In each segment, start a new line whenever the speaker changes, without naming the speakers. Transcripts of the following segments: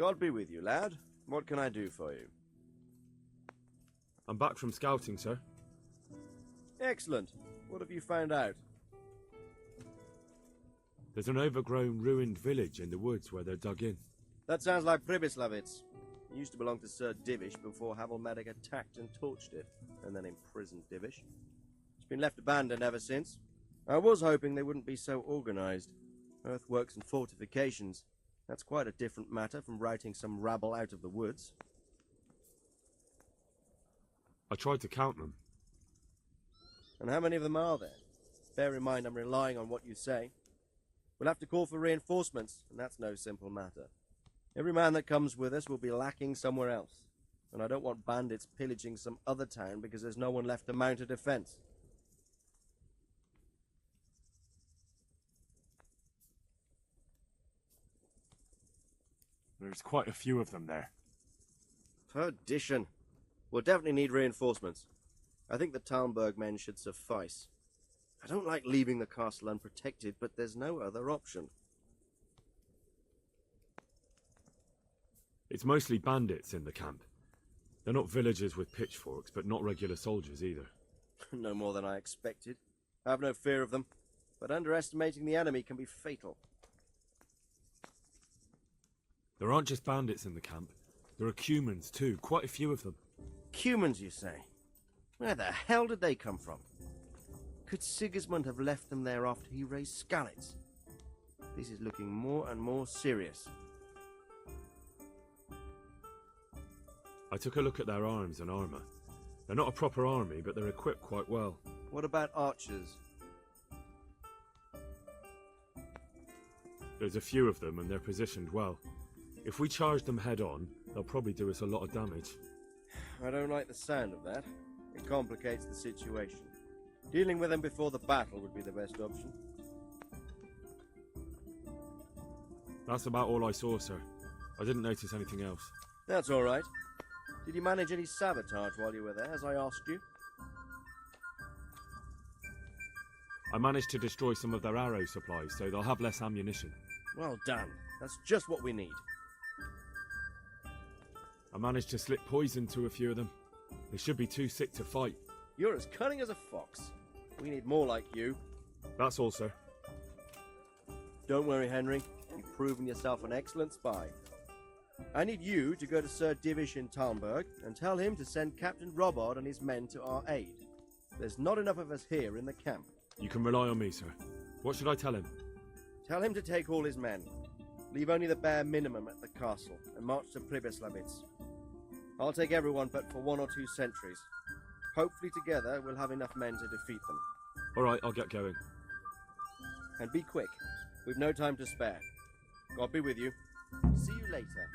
God be with you, lad. What can I do for you?
I'm back from scouting, sir.
Excellent. What have you found out?
There's an overgrown, ruined village in the woods where they're dug in.
That sounds like Pribyslavitz. It used to belong to Sir Divish before Havelmedic attacked and torched it, and then imprisoned Divish. It's been left abandoned ever since. I was hoping they wouldn't be so organized. Earthworks and fortifications. That's quite a different matter from routing some rabble out of the woods.
I tried to count them.
And how many of them are there? Bear in mind I'm relying on what you say. We'll have to call for reinforcements, and that's no simple matter. Every man that comes with us will be lacking somewhere else, and I don't want bandits pillaging some other town because there's no one left to mount a defense.
There's quite a few of them there.
Perdition. We'll definitely need reinforcements. I think the Talmberg men should suffice. I don't like leaving the castle unprotected, but there's no other option.
It's mostly bandits in the camp. They're not villagers with pitchforks, but not regular soldiers either.
No more than I expected. I have no fear of them, but underestimating the enemy can be fatal.
There aren't just bandits in the camp. There are Cumans too, quite a few of them.
Cumans, you say? Where the hell did they come from? Could Sigismund have left them there after he raised Skalitz? This is looking more and more serious.
I took a look at their arms and armour. They're not a proper army, but they're equipped quite well.
What about archers?
There's a few of them and they're positioned well. If we charge them head on, they'll probably do us a lot of damage.
I don't like the sound of that. It complicates the situation. Dealing with them before the battle would be the best option.
That's about all I saw, sir. I didn't notice anything else.
That's all right. Did you manage any sabotage while you were there, as I asked you?
I managed to destroy some of their arrow supplies, so they'll have less ammunition.
Well done. That's just what we need.
I managed to slip poison to a few of them. They should be too sick to fight.
You're as cunning as a fox. We need more like you.
That's all, sir.
Don't worry, Henry. You've proven yourself an excellent spy. I need you to go to Sir Divish in Talmberg and tell him to send Captain Robard and his men to our aid. There's not enough of us here in the camp.
You can rely on me, sir. What should I tell him?
Tell him to take all his men. Leave only the bare minimum at the castle and march to Pribyslavitz. I'll take everyone but for 1 or 2 sentries. Hopefully together we'll have enough men to defeat them.
All right, I'll get going.
And be quick. We've no time to spare. God be with you. See you later.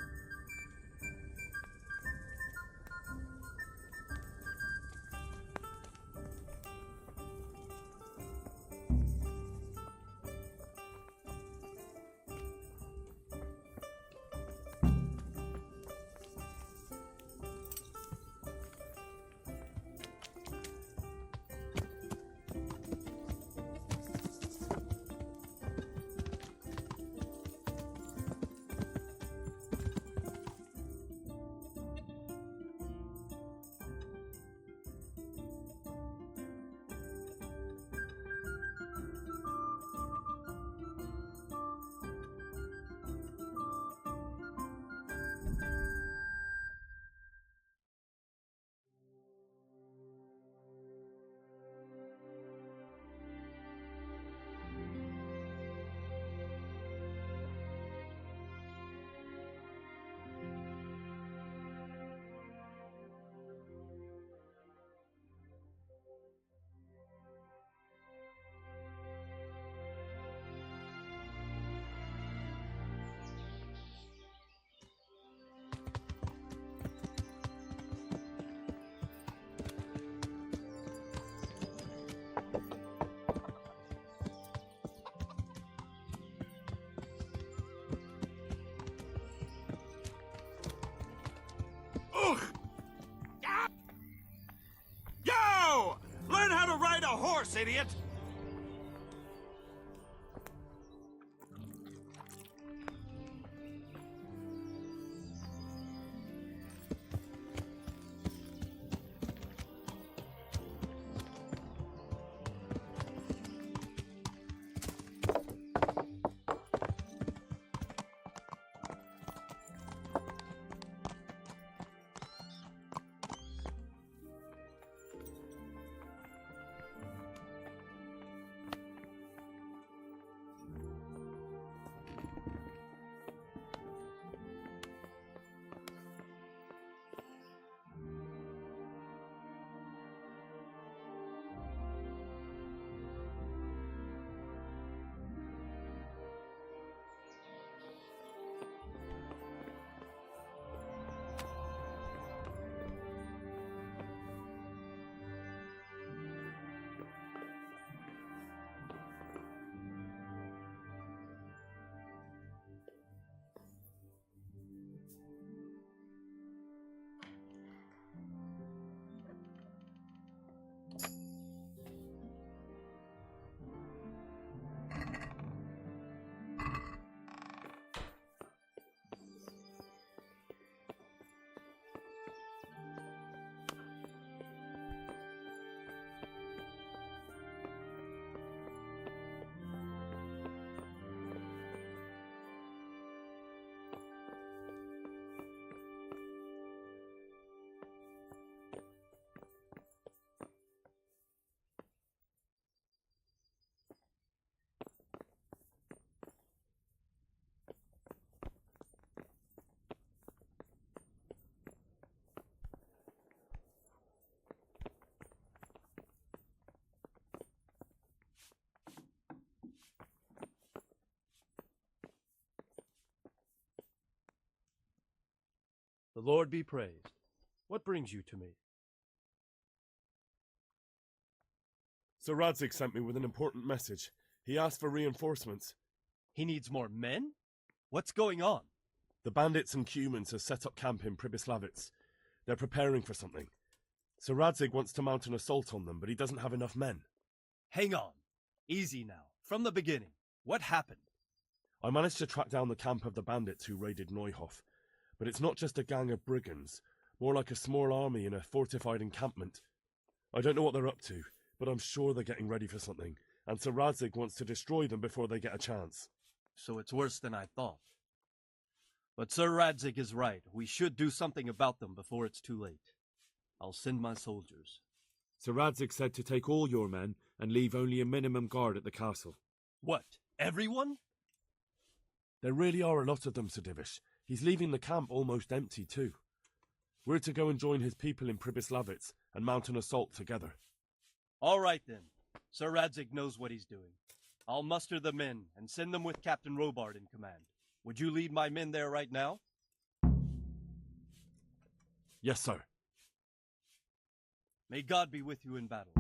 Yo! Learn how to ride a horse, idiot!
The Lord be praised. What brings you to me?
Sir Radzig sent me with an important message. He asked for reinforcements.
He needs more men? What's going on?
The bandits and humans have set up camp in Pribyslavitz. They're preparing for something. Sir Radzig wants to mount an assault on them, but he doesn't have enough men.
Hang on. Easy now. From the beginning. What happened?
I managed to track down the camp of the bandits who raided Neuhof. But it's not just a gang of brigands, more like a small army in a fortified encampment. I don't know what they're up to, but I'm sure they're getting ready for something, and Sir Radzig wants to destroy them before they get a chance.
So it's worse than I thought. But Sir Radzig is right. We should do something about them before it's too late. I'll send my soldiers.
Sir Radzig said to take all your men and leave only a minimum guard at the castle.
What? Everyone?
There really are a lot of them, Sir Divish. He's leaving the camp almost empty, too. We're to go and join his people in Pribyslavitz and mount an assault together.
All right, then. Sir Radzig knows what he's doing. I'll muster the men and send them with Captain Robard in command. Would you lead my men there right now?
Yes, sir.
May God be with you in battle.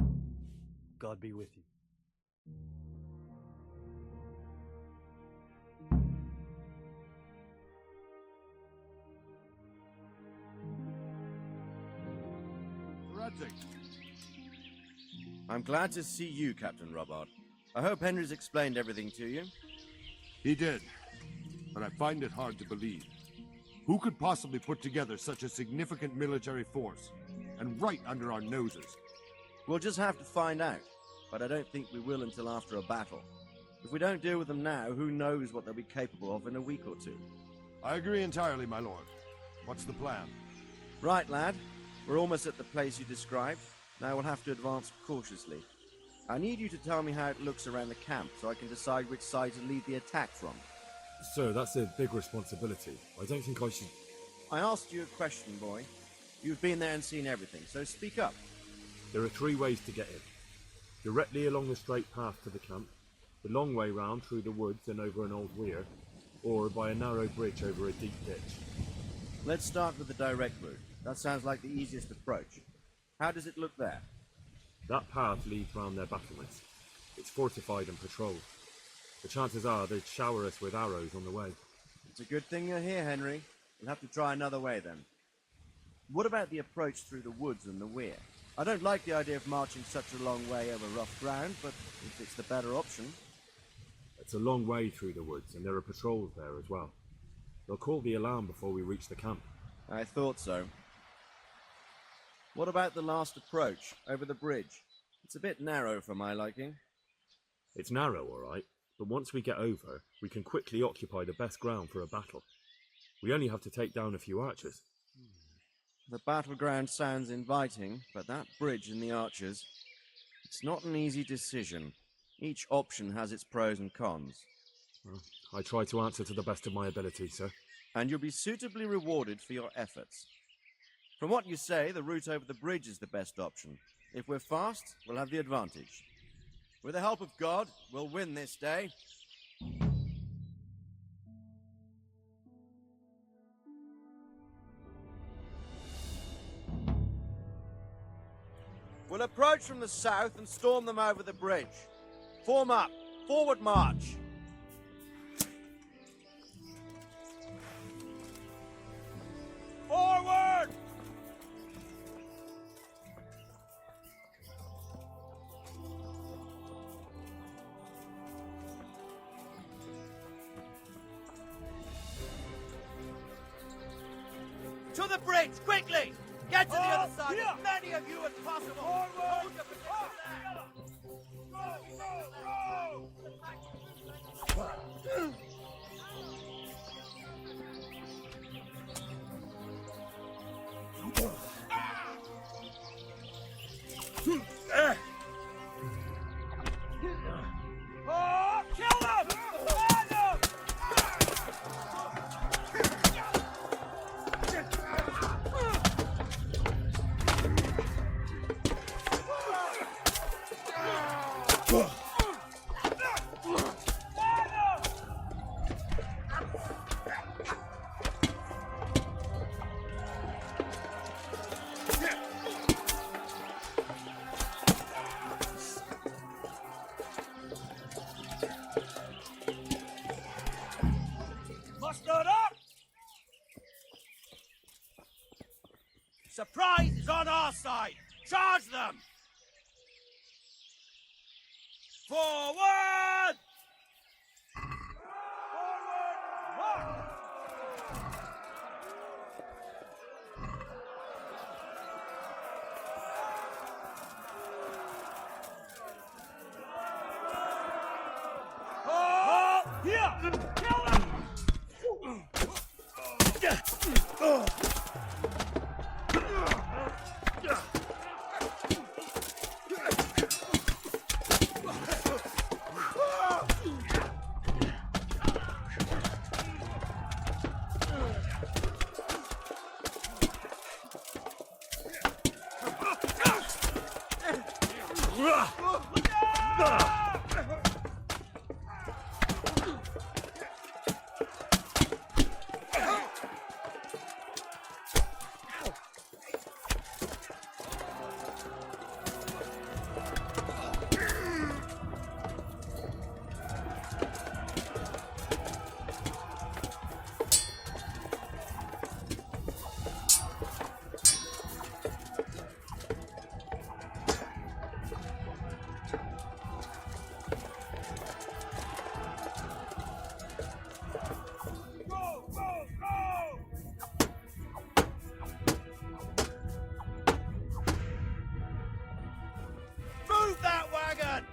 God be with you.
Radzig.
I'm glad to see you, Captain Robard. I hope Henry's explained everything to you.
He did, but I find it hard to believe. Who could possibly put together such a significant military force, and right under our noses?
We'll just have to find out, but I don't think we will until after a battle. If we don't deal with them now, who knows what they'll be capable of in a week or two.
I agree entirely, my lord. What's the plan?
Right, lad. We're almost at the place you described. Now we'll have to advance cautiously. I need you to tell me how it looks around the camp so I can decide which side to lead the attack from.
Sir, that's a big responsibility. I don't think I should...
I asked you a question, boy. You've been there and seen everything, so speak up.
There are 3 ways to get in. Directly along the straight path to the camp, the long way round through the woods and over an old weir, or by a narrow bridge over a deep ditch.
Let's start with the direct route. That sounds like the easiest approach. How does it look there?
That path leads round their battlements. It's fortified and patrolled. The chances are they'd shower us with arrows on the way.
It's a good thing you're here, Henry. We'll have to try another way then. What about the approach through the woods and the weir? I don't like the idea of marching such a long way over rough ground, but if it's the better option...
It's a long way through the woods, and there are patrols there as well. They'll call the alarm before we reach the camp.
I thought so. What about the last approach, over the bridge? It's a bit narrow for my liking.
It's narrow, all right, but once we get over, we can quickly occupy the best ground for a battle. We only have to take down a few archers.
The battleground sounds inviting, but that bridge and the archers... It's not an easy decision. Each option has its pros and cons.
Well, I try to answer to the best of my ability, sir.
And you'll be suitably rewarded for your efforts. From what you say, the route over the bridge is the best option. If we're fast, we'll have the advantage. With the help of God, we'll win this day. We'll approach from the south and storm them over the bridge. Form up. Forward march. Forward! To the bridge, quickly! Get to the other side, as many of you as possible! Hold your position there. Kill them! our side! Charge them! Forward! Move that wagon!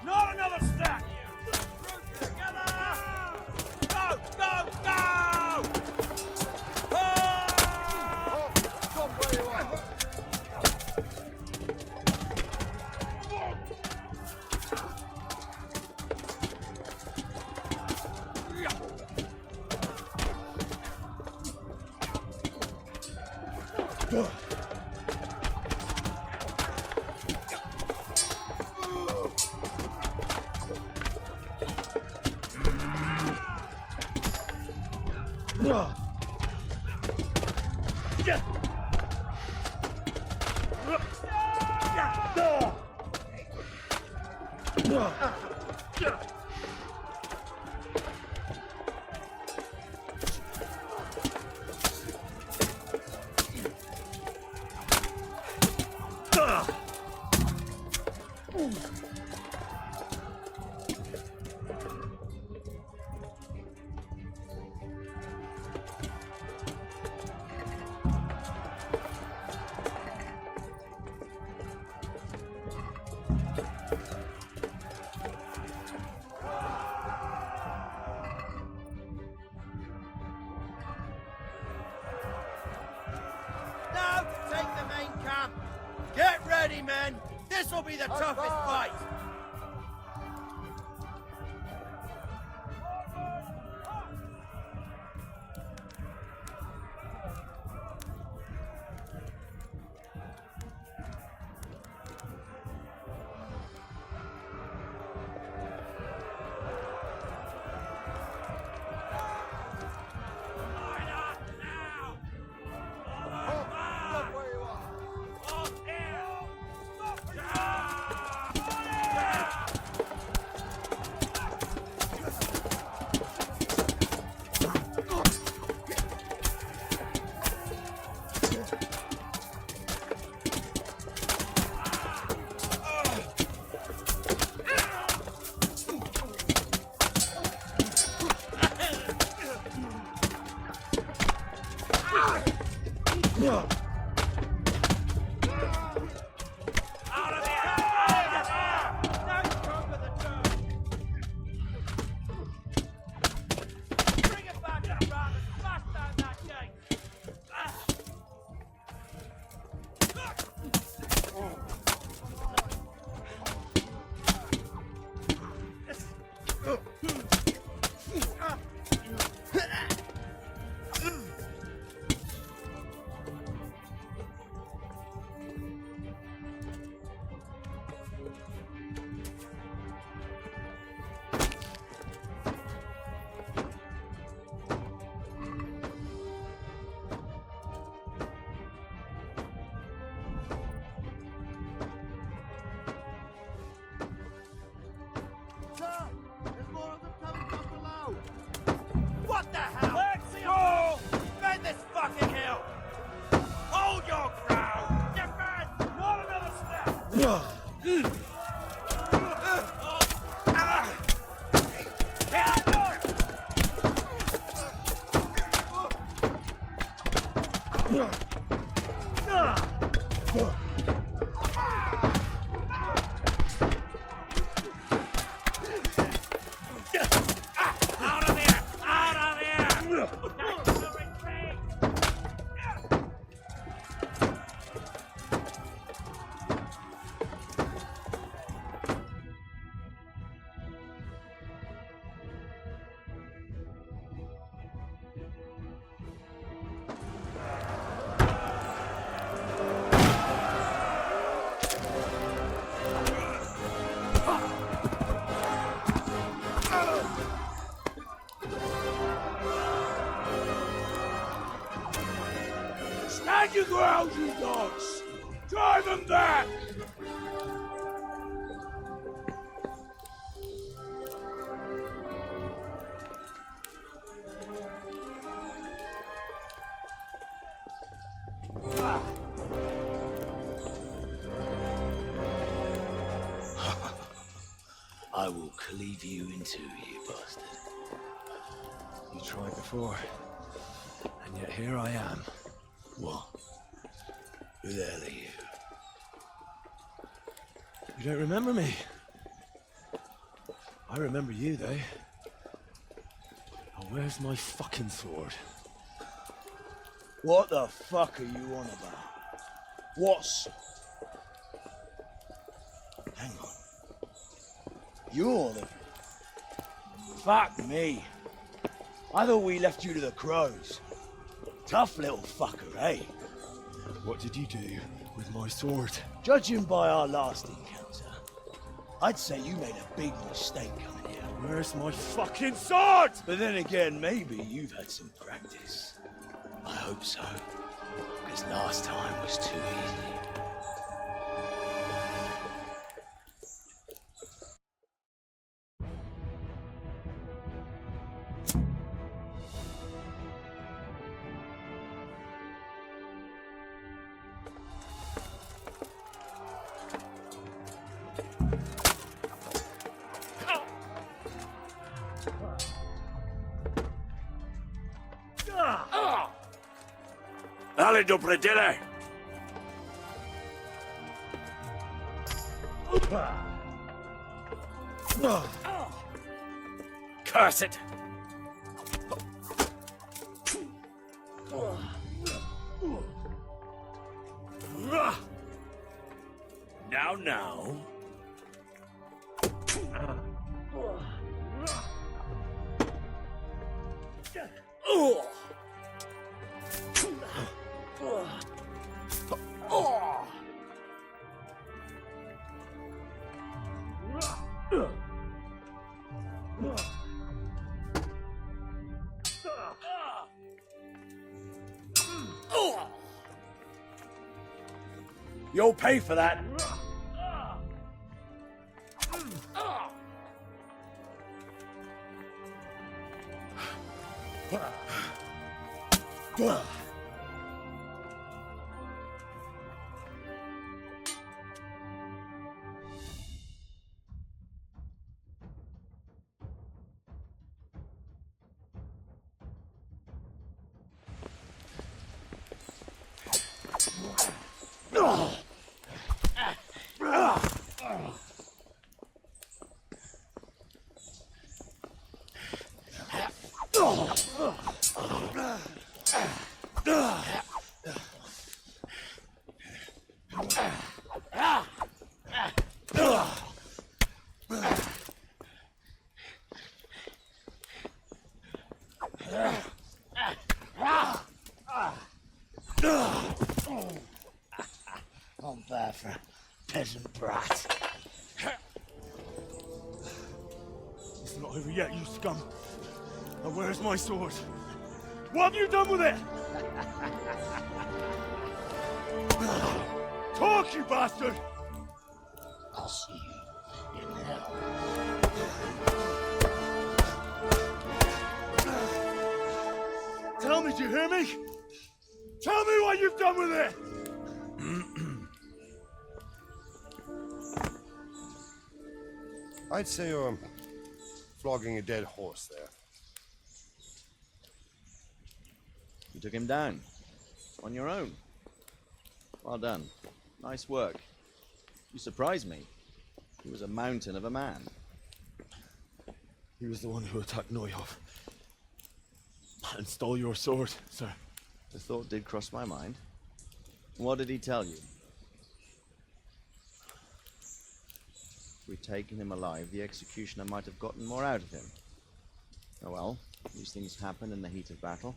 Not another stack! Group together! Go, go, go!
Stop where you are!
Now to take the main camp! Get ready, men! This'll be the toughest fight!
Stop where you are!
Out of here! Don't conquer the turn!
Stand your ground, you dogs! Drive them back!
I will cleave you in two, you bastard.
You tried before, and yet here I am.
What? Who the hell are you?
You don't remember me? I remember you, though. Oh, where's my fucking sword?
What the fuck are you on about? What's... Hang on. You're the... Fuck me. I thought we left you to the crows. Tough little fucker, eh?
What did you do with my sword?
Judging by our last encounter, I'd say you made a big mistake coming here.
Where's my fucking sword?
But then again, maybe you've had some practice. I hope so. Because last time was too easy.
Ale dobre dele! Curse it! Now.
You'll pay for that. Not bad for a peasant brat.
It's not over yet, you scum. Now where's my sword? What have you done with it? Talk, you bastard!
I'll see you in hell.
Tell me, do you hear me? Tell me what you've done with it!
I'd say you're flogging a dead horse there.
You took him down. On your own. Well done. Nice work. You surprised me. He was a mountain of a man.
He was the one who attacked Neuhoff. And stole your sword, sir.
The thought did cross my mind. What did he tell you? If we'd taken him alive, the executioner might have gotten more out of him. Oh well, these things happen in the heat of battle.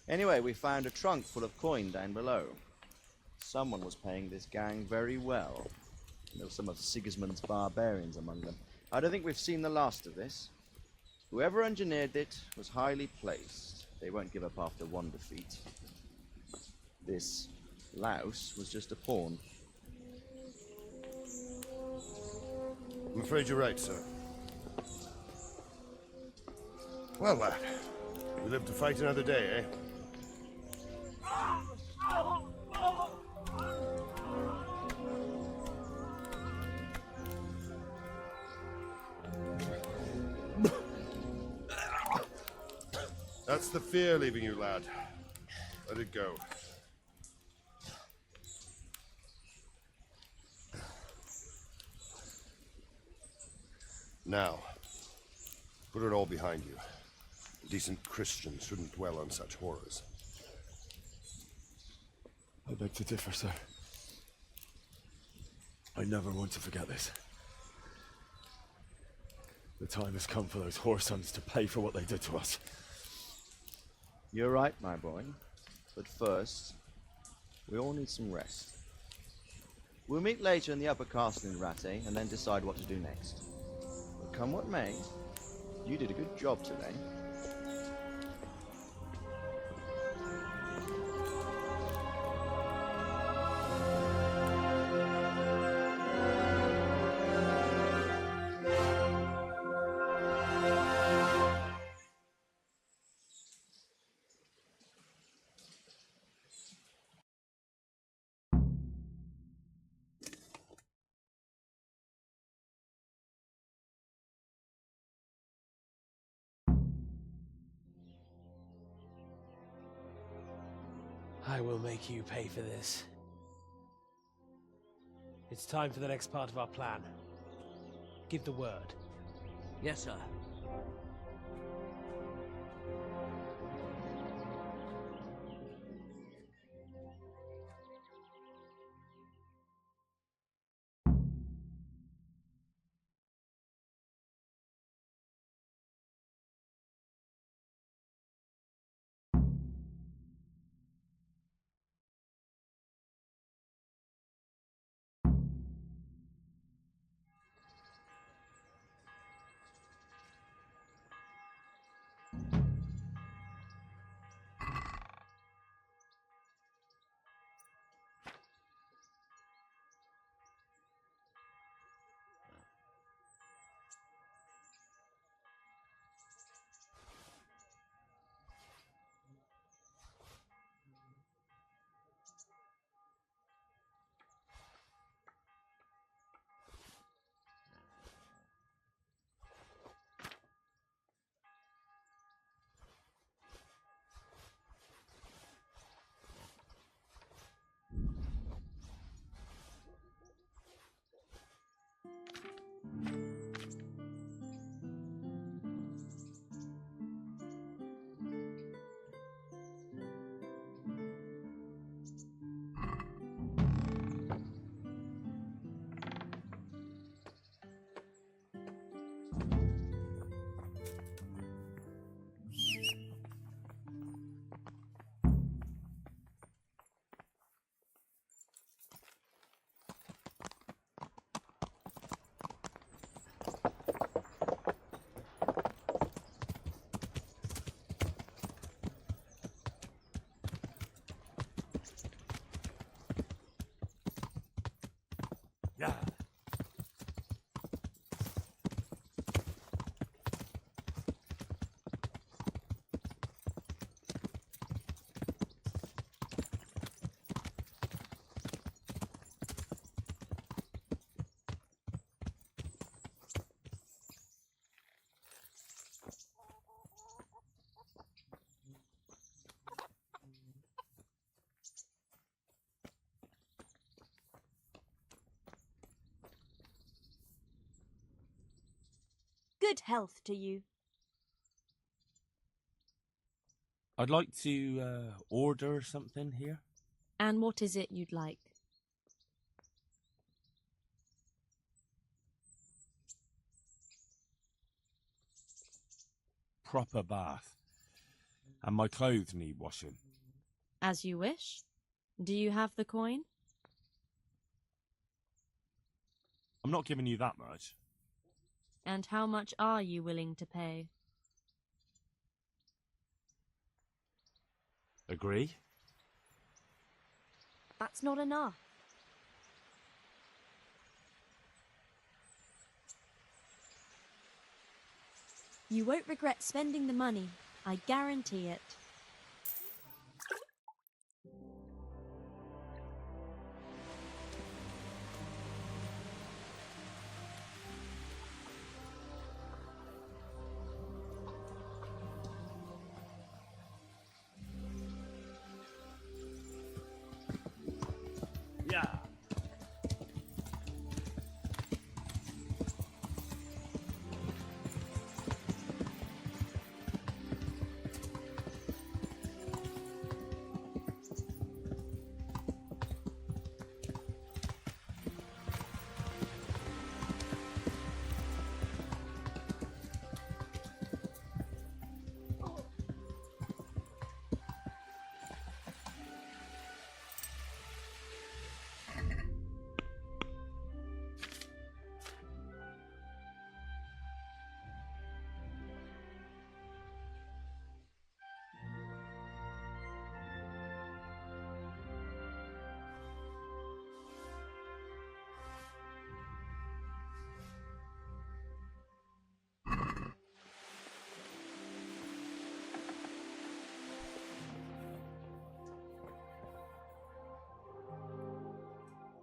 Anyway, we found a trunk full of coin down below. Someone was paying this gang very well. There were some of Sigismund's barbarians among them. I don't think we've seen the last of this. Whoever engineered it was highly placed. They won't give up after one defeat. This louse was just a pawn.
I'm afraid you're right, sir. Well, lad, we live to fight another day, eh? That's the fear leaving you, lad. Let it go. Now, put it all behind you. Decent Christians shouldn't dwell on such horrors.
I beg to differ, sir. I never want to forget this. The time has come for those whoresons to pay for what they did to us.
You're right, my boy. But first, we all need some rest. We'll meet later in the upper castle in Ratte and then decide what to do next. But come what may, you did a good job today.
I will make you pay for this. It's time for the next part of our plan. Give the word.
Yes, sir. Good health to you.
I'd like to order something here.
And what is it you'd like?
Proper bath. And my clothes need washing.
As you wish. Do you have the coin?
I'm not giving you that much.
And how much are you willing to pay?
Agree?
That's not enough. You won't regret spending the money. I guarantee it.
Yeah.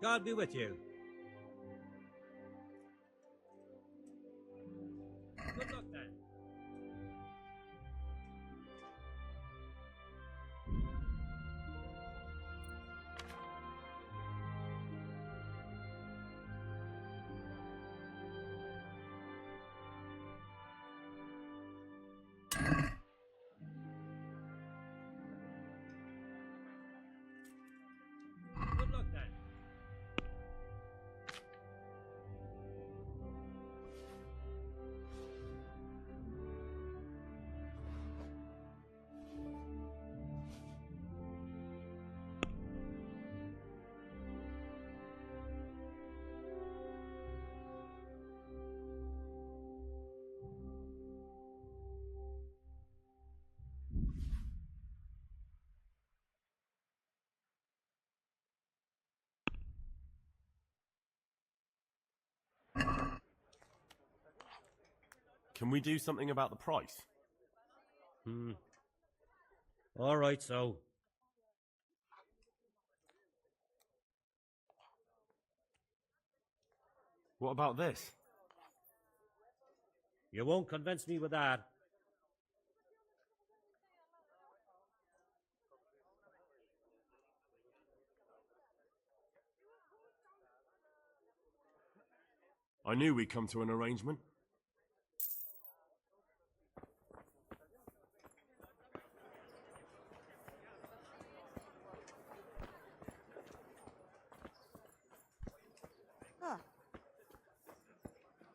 God be with you. Good luck then. Good luck then.
Can we do something about the price?
All right, so.
What about this?
You won't convince me with that.
I knew we'd come to an arrangement.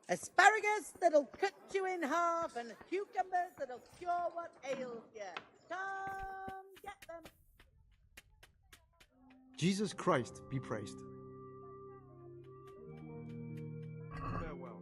Asparagus that'll cut you in half, and cucumbers that'll cure what ails you. Come get them.
Jesus Christ be praised.
Farewell.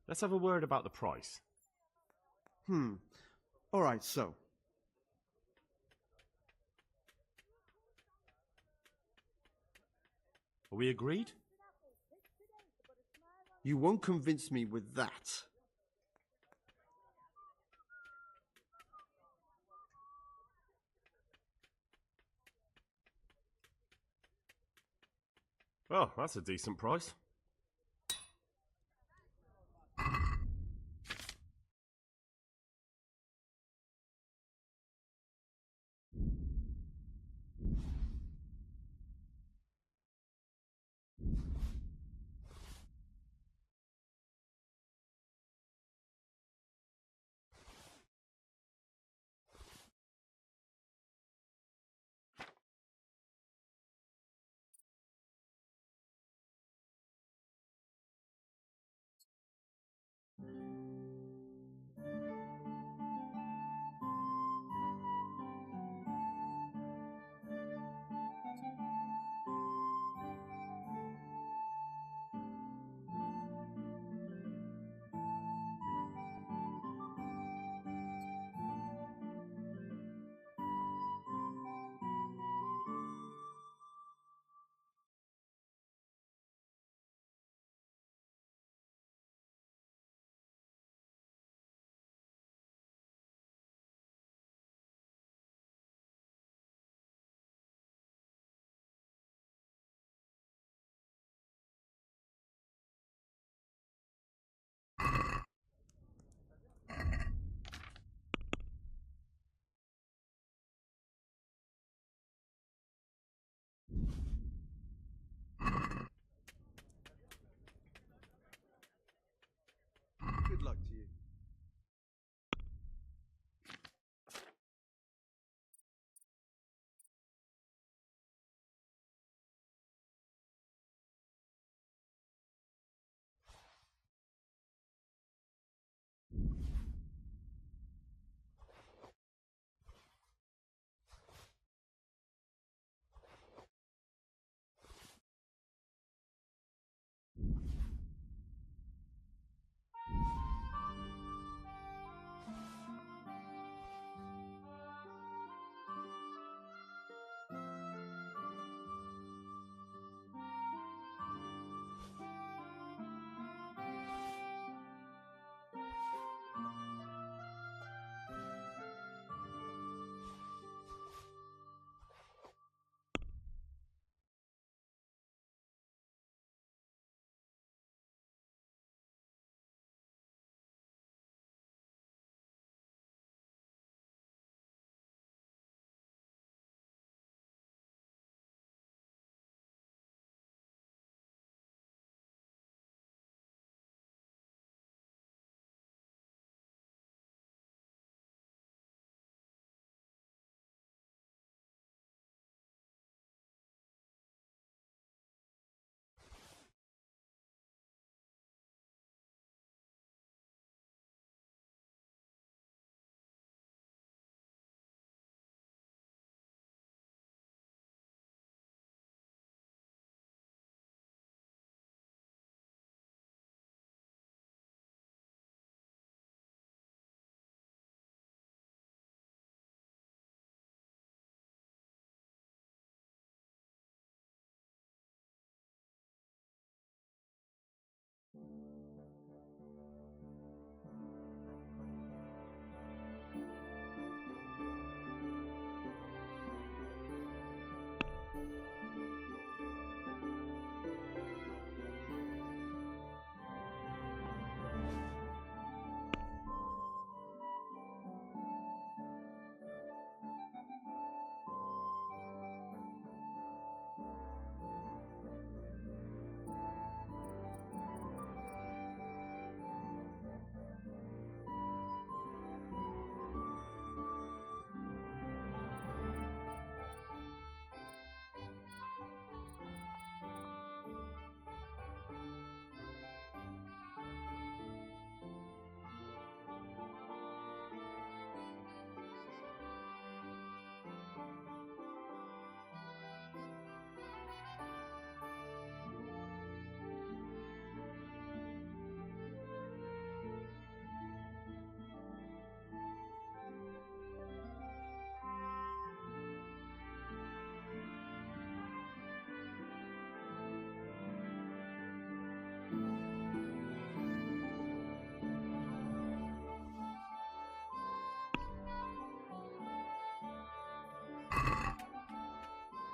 Let's have a word about the price.
All right, so.
Are we agreed?
You won't convince me with that.
Oh, that's a decent price.
Good luck to you.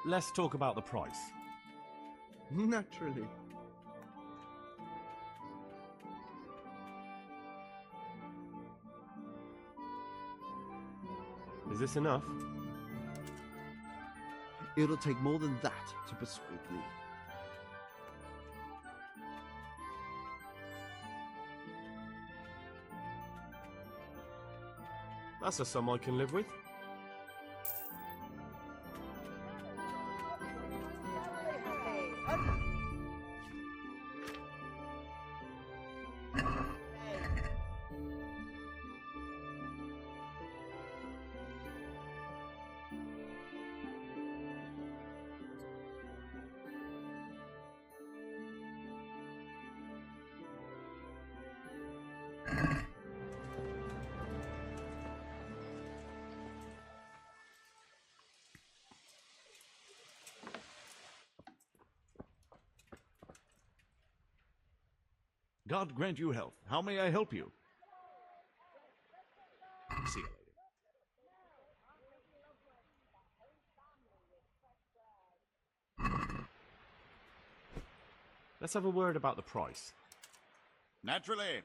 Let's talk about the price.
Naturally.
Is this enough?
It'll take more than that to persuade me.
That's a sum I can live with.
God grant you health. How may I help you? See you later.
Let's have a word about the price.
Naturally.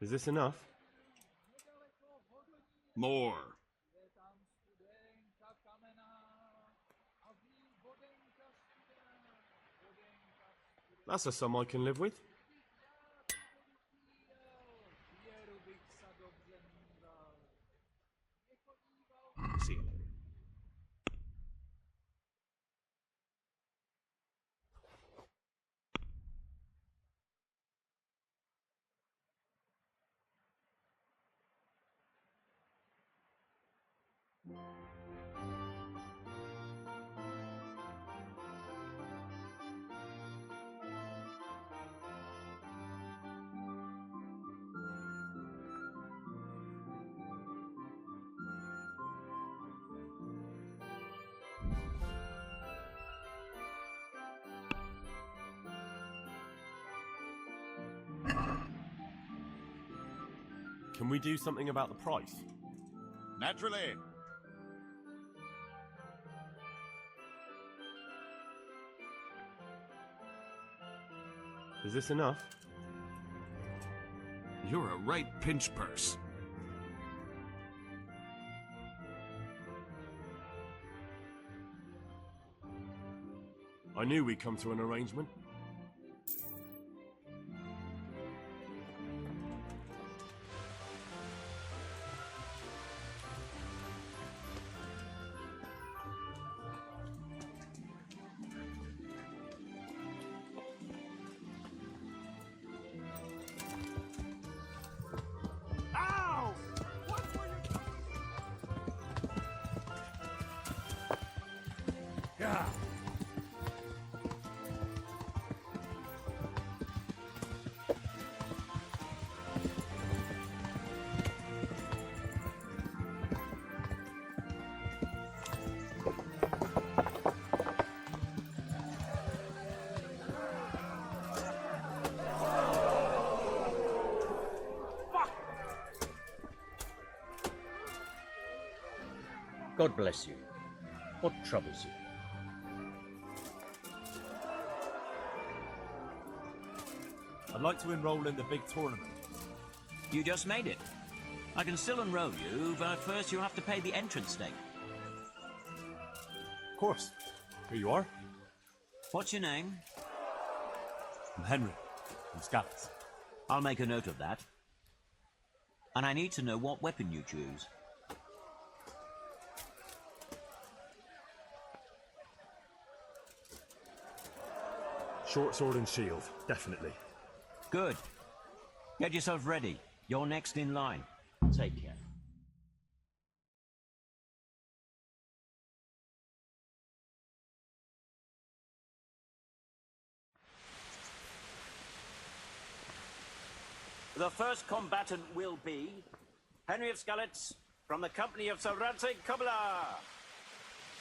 Is this enough?
More.
That's a sum I can live with.
See you later.
Can we do something about the price?
Naturally.
Is this enough?
You're a right pinch purse.
I knew we'd come to an arrangement.
God bless you. What troubles you?
I'd like to enroll in the big tournament.
You just made it. I can still enroll you, but first you have to pay the entrance stake.
Of course. Here you are.
What's your name?
I'm Henry, from Scouts.
I'll make a note of that. And I need to know what weapon you choose.
Short sword and shield, definitely.
Good. Get yourself ready. You're next in line. Take care. The first combatant will be Henry of Skalitz from the company of Sir Radzig Kobyla.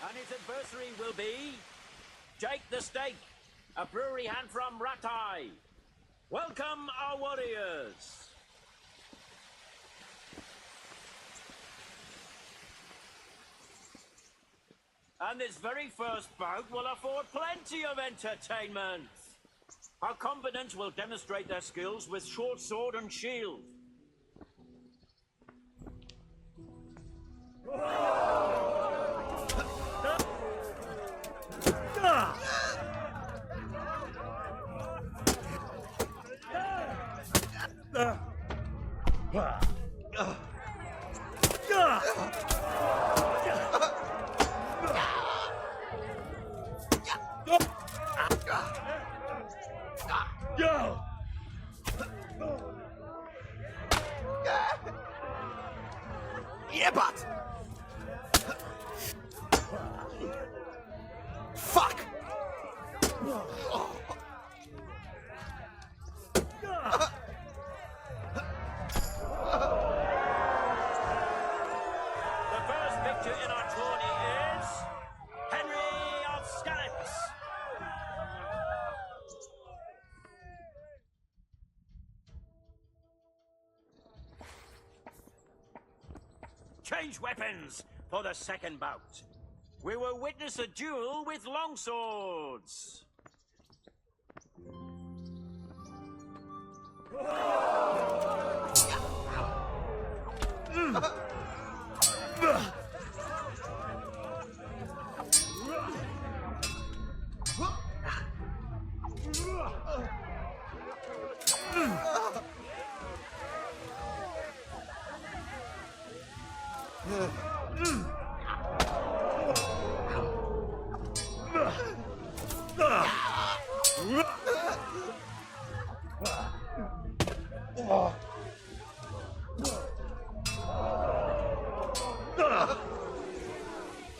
And his adversary will be Jake the Stake, a brewery hand from Ratai. Welcome, our warriors. And this very first bout will afford plenty of entertainment. Our combatants will demonstrate their skills with short sword and shield.
Yeah, but fuck.
The first victor in our tourney is Henry of Skalitz. Change weapons for the second bout. We will witness a duel with longswords.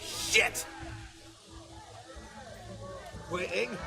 Shit! Waiting.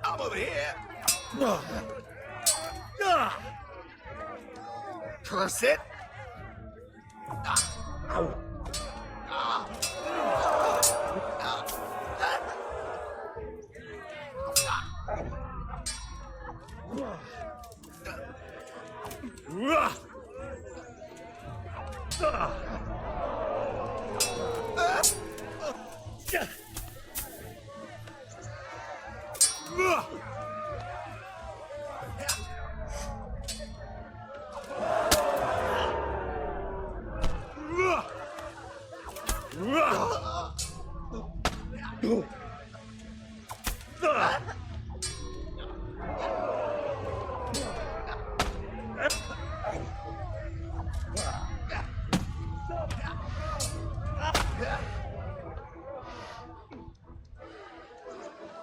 I'm over here. Curse it.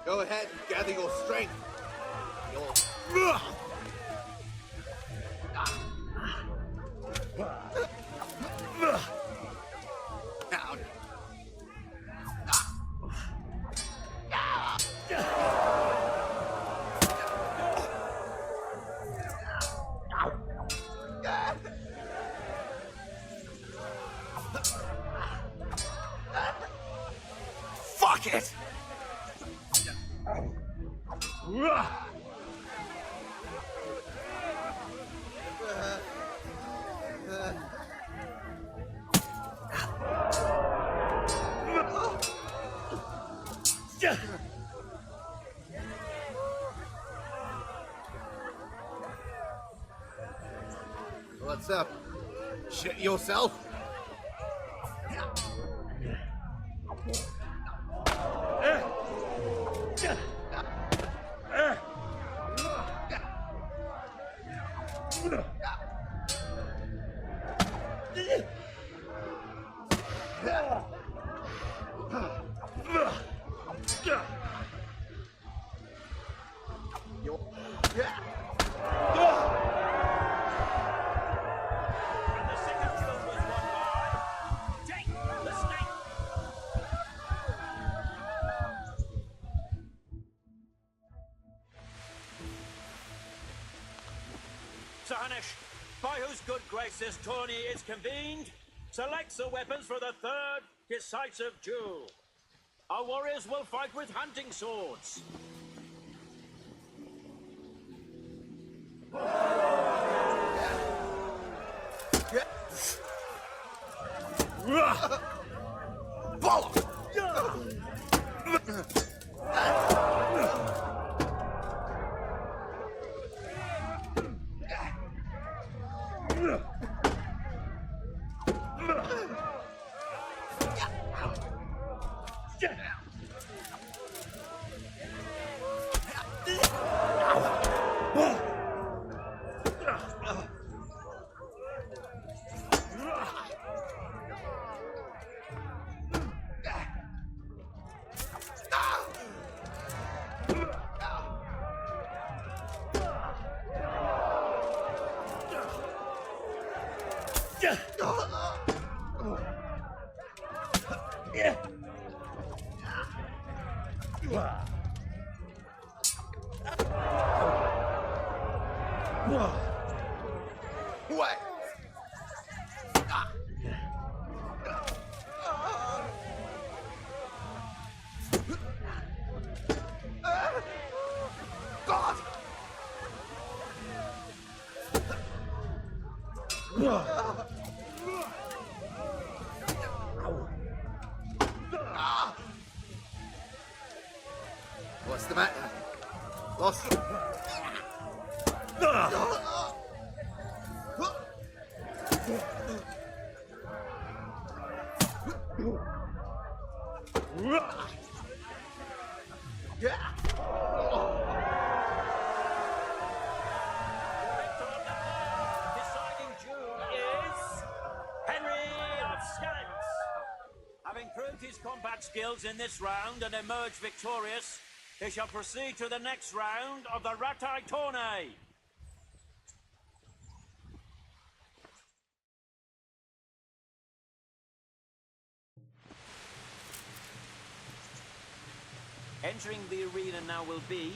Go ahead and gather your strength. Down. Fuck it! What's up? Shit yourself?
Hanesh, by whose good grace this tourney is convened, selects the weapons for the third decisive duel. Our warriors will fight with hunting swords.
What's the matter? Lost?
Deciding Jew is Henry of Skalitz. Having proved his combat skills in this round and emerged victorious, he shall proceed to the next round of the Ratai tourney. Entering the arena now will be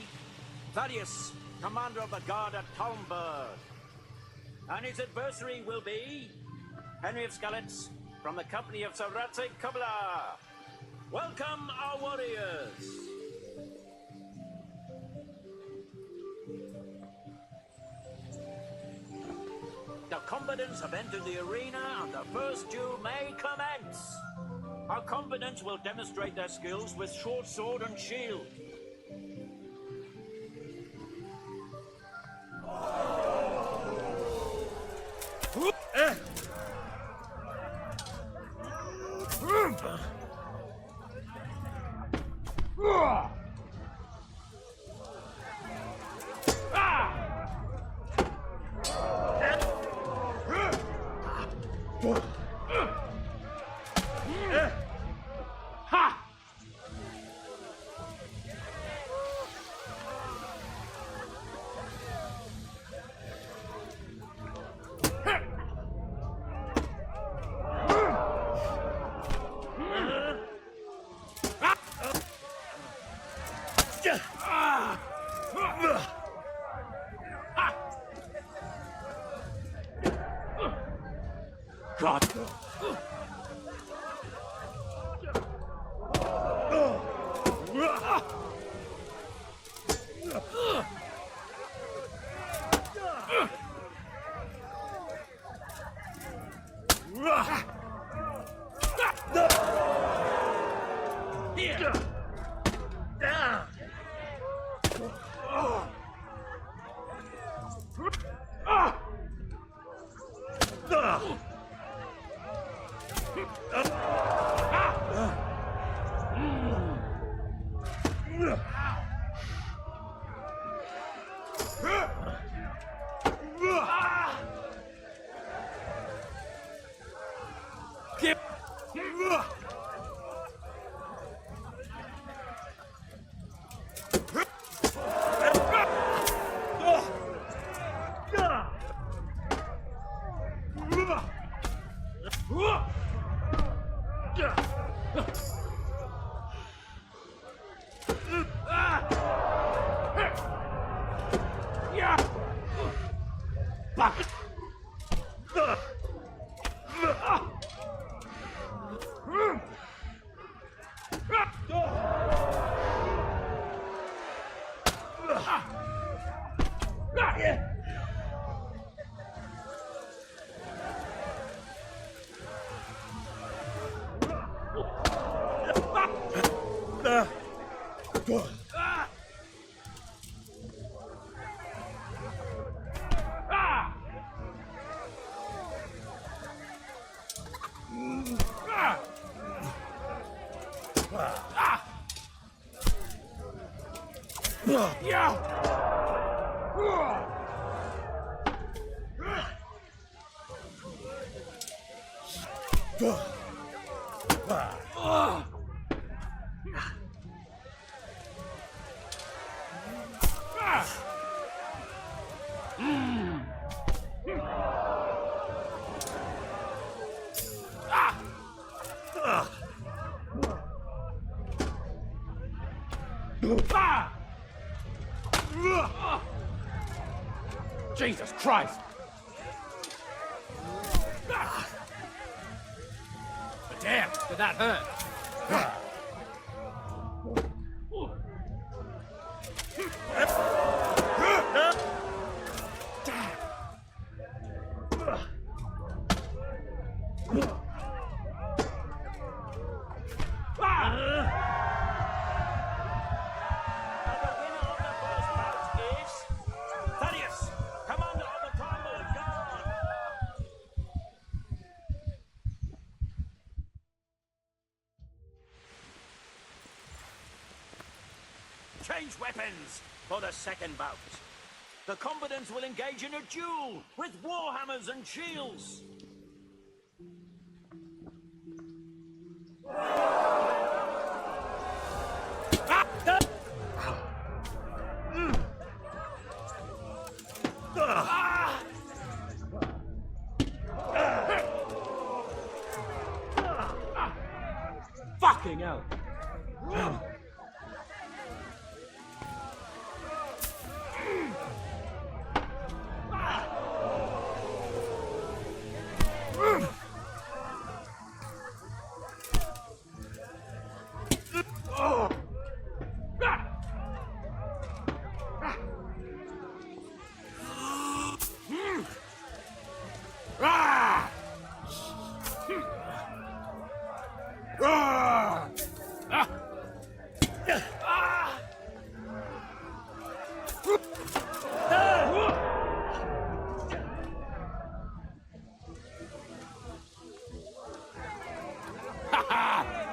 Thaddeus, commander of the guard at Talmberg. And his adversary will be Henry of Skalitz from the company of Saratse Kubla. Welcome, our warriors. The combatants have entered the arena and the first duel may commence. Our combatants will demonstrate their skills with short sword and shield. God.
Jesus Christ! Damn, did that hurt?
Change weapons for the second bout. The combatants will engage in a duel with warhammers and shields.
Fucking hell!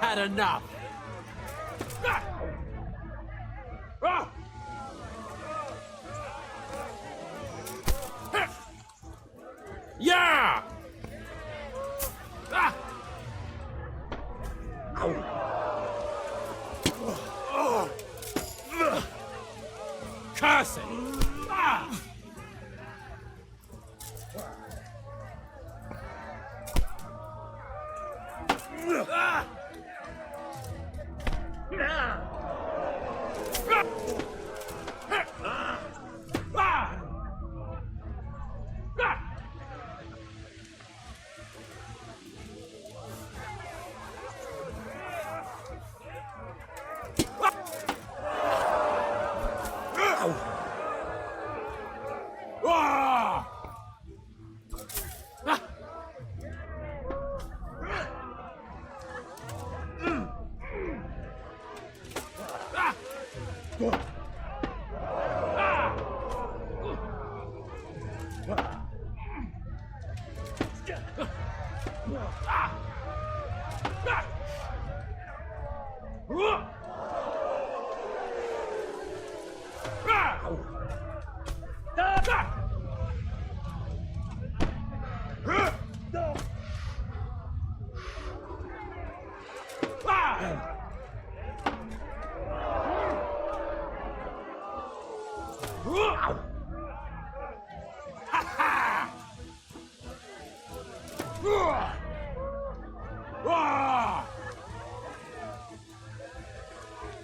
Had enough. Yeah! Curse it!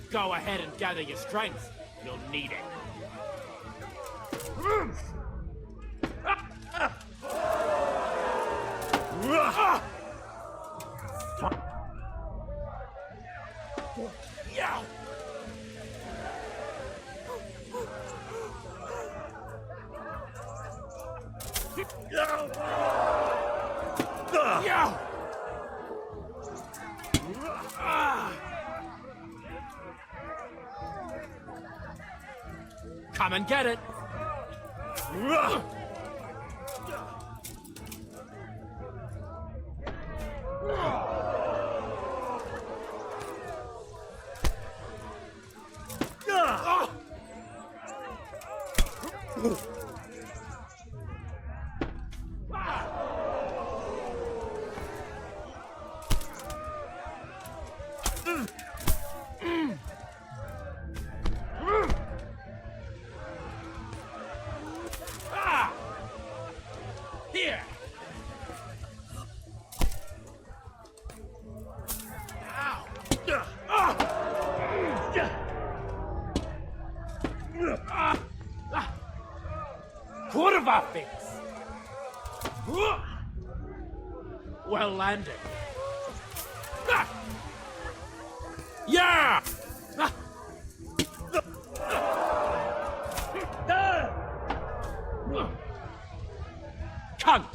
Go ahead and gather your strength. You'll need it. Yeah. Yeah. Come and get it! Here! Pribyslavitz! Well landed. Yeah! Cunt!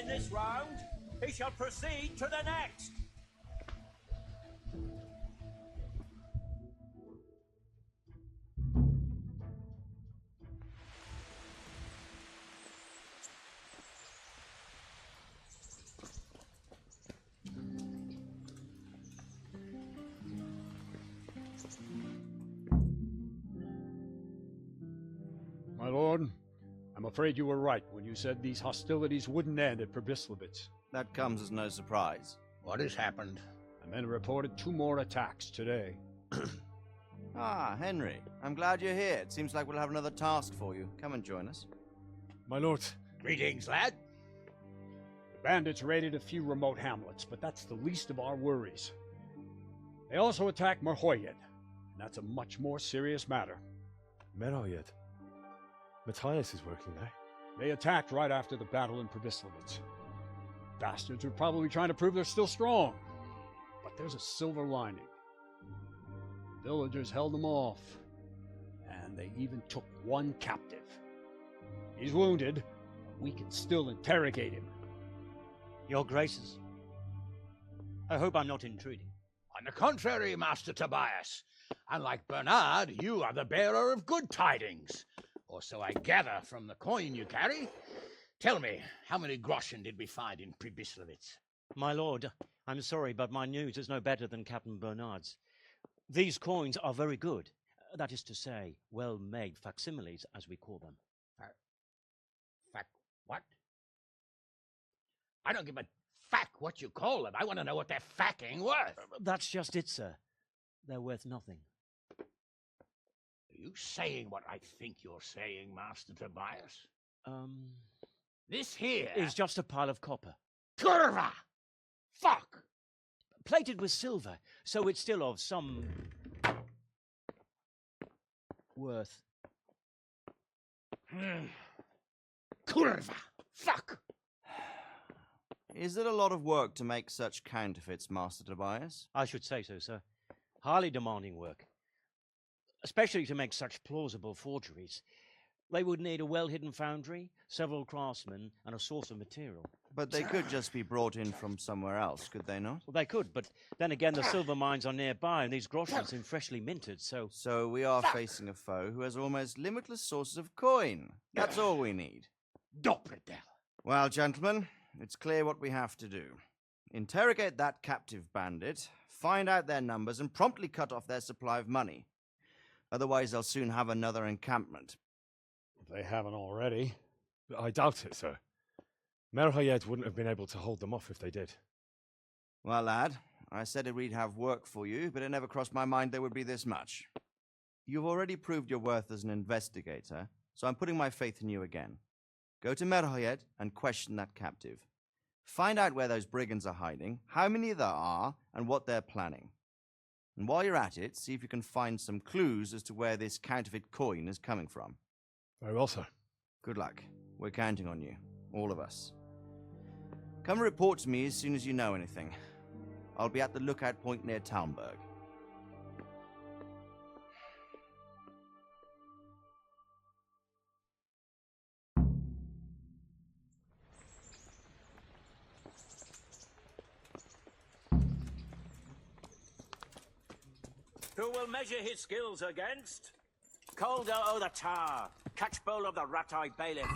In this round, he shall proceed to the next.
My lord, I'm afraid you were right when you said these hostilities wouldn't end at Pribyslavitz.
That comes as no surprise.
What has happened?
The men reported 2 more attacks today.
Ah, Henry. I'm glad you're here. It seems like we'll have another task for you. Come and join us.
My lord.
Greetings, lad.
The bandits raided a few remote hamlets, but that's the least of our worries. They also attacked Merhojed, and that's a much more serious matter.
Merhojed? Matthias is working there.
They attacked right after the battle in Pribyslavitz. Bastards are probably trying to prove they're still strong. But there's a silver lining. The villagers held them off, and they even took 1 captive. He's wounded, but we can still interrogate him.
Your Graces, I hope I'm not intruding.
On the contrary, Master Tobias. Unlike Bernard, you are the bearer of good tidings. Or so I gather from the coin you carry. Tell me, how many groschen did we find in Pribyslavitz?
My lord, I'm sorry, but my news is no better than Captain Bernard's. These coins are very good. That is to say, well-made facsimiles, as we call them.
What? I don't give a fuck what you call them. I want to know what they're fucking worth.
That's just it, sir. They're worth nothing.
Are you saying what I think you're saying, Master Tobias? This here
is just a pile of copper.
Kurva! Fuck!
Plated with silver, so it's still of some worth.
Kurva! Fuck!
Is it a lot of work to make such counterfeits, Master Tobias?
I should say so, sir. Highly demanding work. Especially to make such plausible forgeries. They would need a well-hidden foundry, several craftsmen, and a source of material.
But they could just be brought in from somewhere else, could they not?
Well, they could, but then again, the silver mines are nearby, and these groschen seem freshly minted, so...
So we are facing a foe who has almost limitless sources of coin. That's all we need.
Doppeltel.
Well, gentlemen, it's clear what we have to do. Interrogate that captive bandit, find out their numbers, and promptly cut off their supply of money. Otherwise, they'll soon have another encampment.
If they haven't already.
I doubt it, sir. Merhojed wouldn't have been able to hold them off if they did.
Well, lad, I said we'd have work for you, but it never crossed my mind there would be this much. You've already proved your worth as an investigator, so I'm putting my faith in you again. Go to Merhojed and question that captive. Find out where those brigands are hiding, how many there are, and what they're planning. And while you're at it, see if you can find some clues as to where this counterfeit coin is coming from.
Very well, sir.
Good luck. We're counting on you. All of us. Come report to me as soon as you know anything. I'll be at the lookout point near Talmberg.
Who will measure his skills against? Calder o' the Tar, Catchbowl of the Rat-Eyed Bailiff.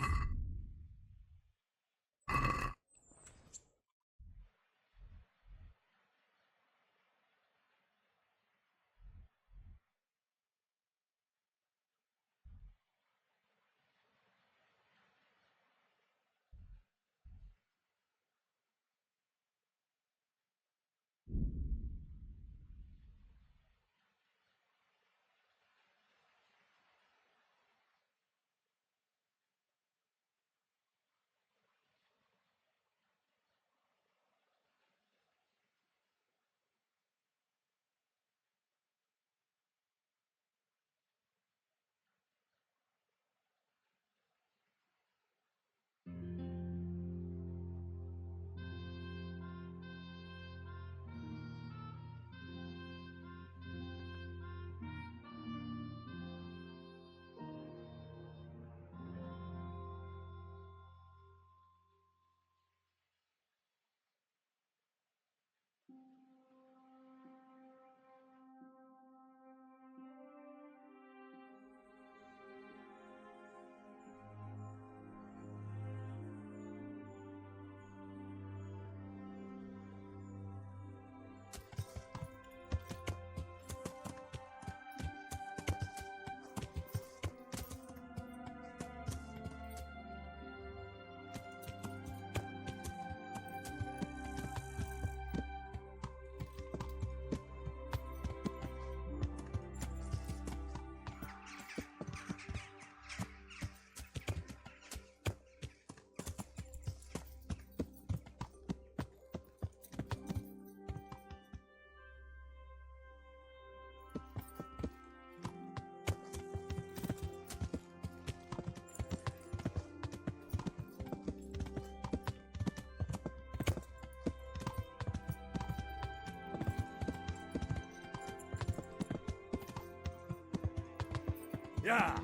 Yeah.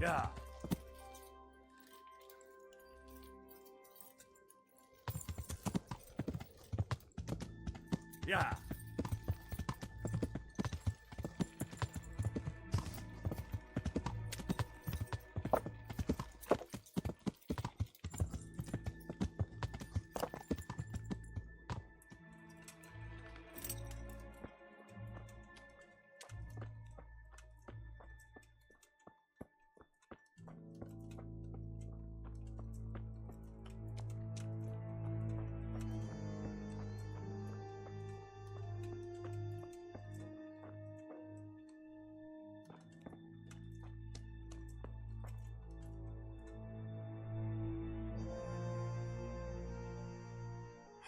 Yeah. Yeah.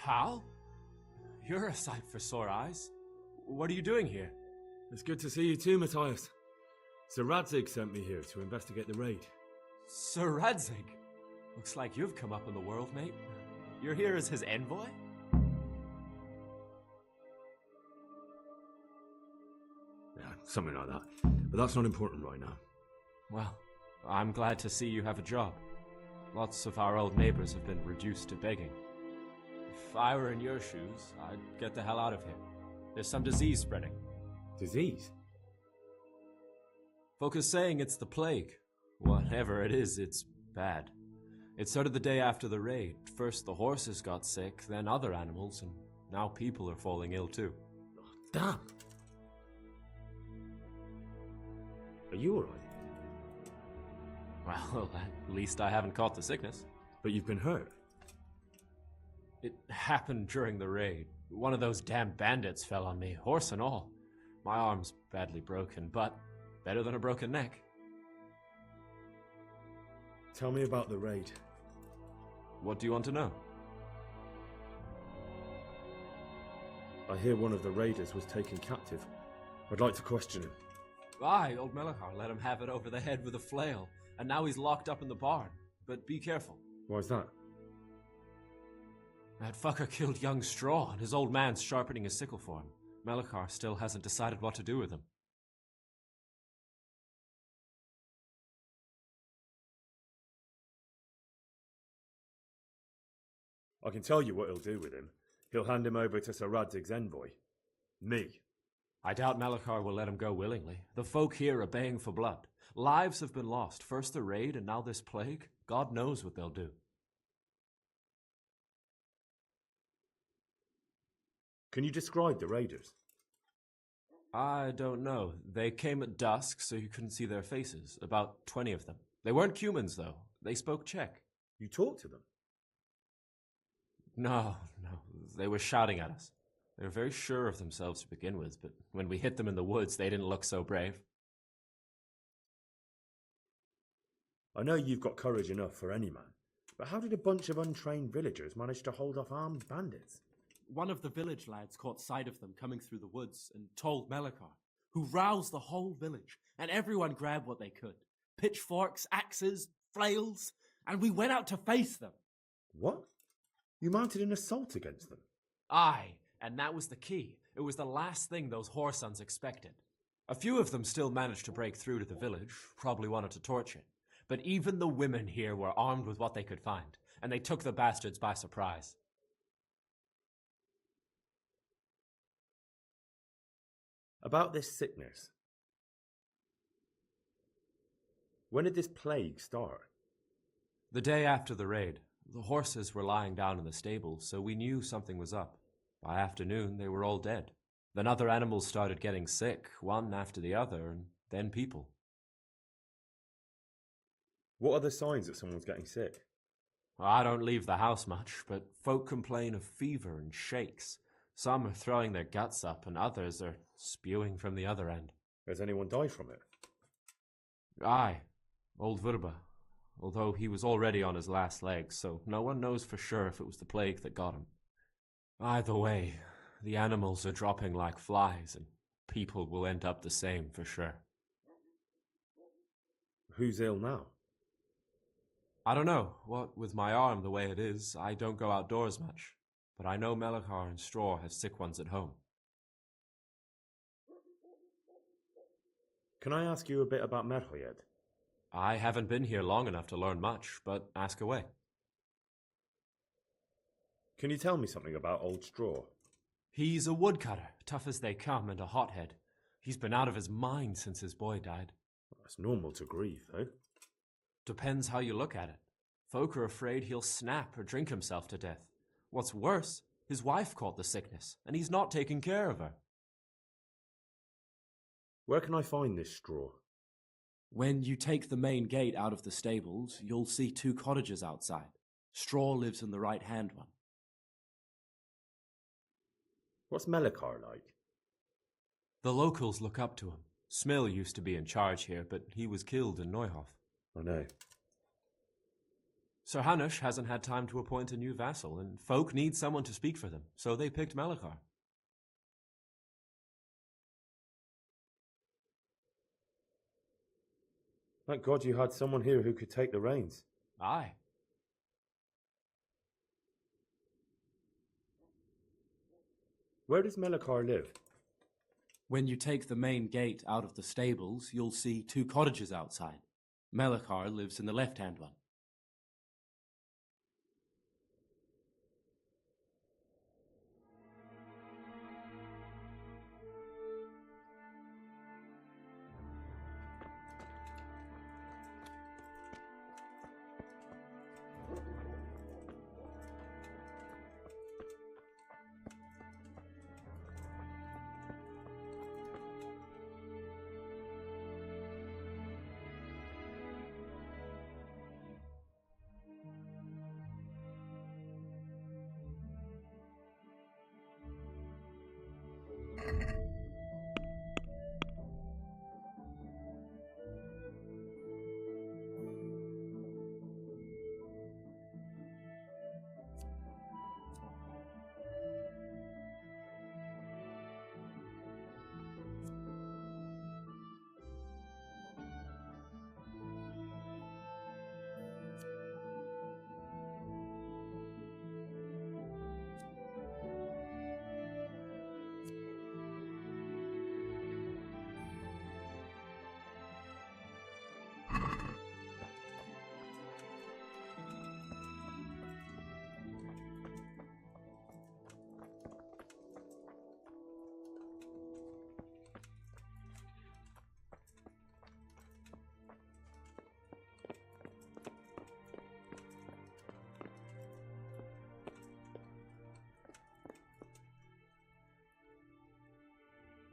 Hal? You're a sight for sore eyes. What are you doing here?
It's good to see you too, Matthias. Sir Radzig sent me here to investigate the raid.
Sir Radzig? Looks like you've come up in the world, mate. You're here as his envoy?
Yeah, something like that. But that's not important right now.
Well, I'm glad to see you have a job. Lots of our old neighbors have been reduced to begging. If I were in your shoes, I'd get the hell out of here. There's some disease spreading.
Disease?
Folk are saying it's the plague. Whatever it is, it's bad. It started the day after the raid. First the horses got sick, then other animals, and now people are falling ill too.
Damn. Are you alright?
Well, at least I haven't caught the sickness.
But you've been hurt.
It happened during the raid. One of those damn bandits fell on me, horse and all. My arm's badly broken, but better than a broken neck.
Tell me about the raid.
What do you want to know?
I hear one of the raiders was taken captive. I'd like to question him.
Aye, old Melachar let him have it over the head with a flail, and now he's locked up in the barn. But be careful.
Why's that?
That fucker killed young Straw, and his old man's sharpening his sickle for him. Melachar still hasn't decided what to do with him.
I can tell you what he'll do with him. He'll hand him over to Sir Radzig's envoy. Me.
I doubt Melachar will let him go willingly. The folk here are baying for blood. Lives have been lost. First the raid, and now this plague. God knows what they'll do.
Can you describe the raiders?
I don't know. They came at dusk, so you couldn't see their faces. About 20 of them. They weren't humans, though. They spoke Czech.
You talked to them?
No. They were shouting at us. They were very sure of themselves to begin with, but when we hit them in the woods, they didn't look so brave.
I know you've got courage enough for any man, but how did a bunch of untrained villagers manage to hold off armed bandits?
One of the village lads caught sight of them coming through the woods and told Melachar, who roused the whole village, and everyone grabbed what they could. Pitchforks, axes, flails, and we went out to face them.
What? You mounted an assault against them?
Aye, and that was the key. It was the last thing those whoresons expected. A few of them still managed to break through to the village, probably wanted to torch it. But even the women here were armed with what they could find, and they took the bastards by surprise.
About this sickness. When did this plague start?
The day after the raid. The horses were lying down in the stable, so we knew something was up. By afternoon, they were all dead. Then other animals started getting sick, one after the other, and then people.
What are the signs that someone's getting sick?
I don't leave the house much, but folk complain of fever and shakes. Some are throwing their guts up, and others are spewing from the other end.
Has anyone died from it?
Aye, old Vurba. Although he was already on his last legs, so no one knows for sure if it was the plague that got him. Either way, the animals are dropping like flies, and people will end up the same for sure.
Who's ill now?
I don't know. What with my arm the way it is, I don't go outdoors much. But I know Melachar and Straw have sick ones at home.
Can I ask you a bit about Merhojed?
I haven't been here long enough to learn much, but ask away.
Can you tell me something about Old Straw?
He's a woodcutter, tough as they come, and a hothead. He's been out of his mind since his boy died.
That's normal to grieve, though.
Depends how you look at it. Folk are afraid he'll snap or drink himself to death. What's worse, his wife caught the sickness, and he's not taking care of her.
Where can I find this Straw?
When you take the main gate out of the stables, you'll see 2 cottages outside. Straw lives in the right-hand one.
What's Melachar like?
The locals look up to him. Smill used to be in charge here, but he was killed in Neuhof.
I know.
Sir Hanush hasn't had time to appoint a new vassal, and folk need someone to speak for them, so they picked Melachar.
Thank God you had someone here who could take the reins.
Aye.
Where does Melachar live?
When you take the main gate out of the stables, you'll see 2 cottages outside. Melachar lives in the left-hand one.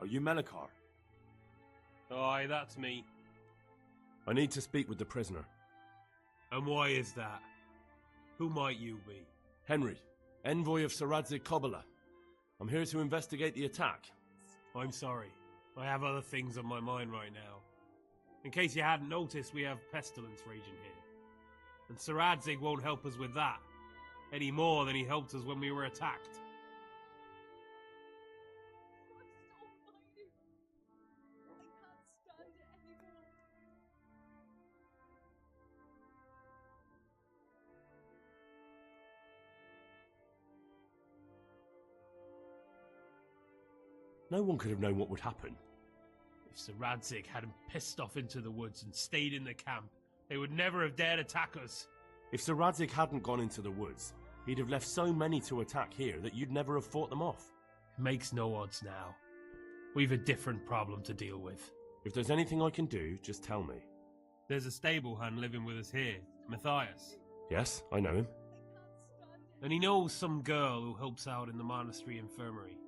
Are you Melikar?
Aye, that's me.
I need to speak with the prisoner.
And why is that? Who might you be?
Henry, envoy of Saradze Kobala. I'm here to investigate the attack.
I'm sorry. I have other things on my mind right now. In case you hadn't noticed, we have pestilence raging here. And Saradzig won't help us with that, any more than he helped us when we were attacked.
No one could have known what would happen.
If Saradzig hadn't pissed off into the woods and stayed in the camp, they would never have dared attack us.
If Saradzik hadn't gone into the woods, he'd have left so many to attack here that you'd never have fought them off.
It makes no odds now. We've a different problem to deal with.
If there's anything I can do, just tell me.
There's a stable hand living with us here, Matthias.
Yes, I know him.
And he knows some girl who helps out in the monastery infirmary.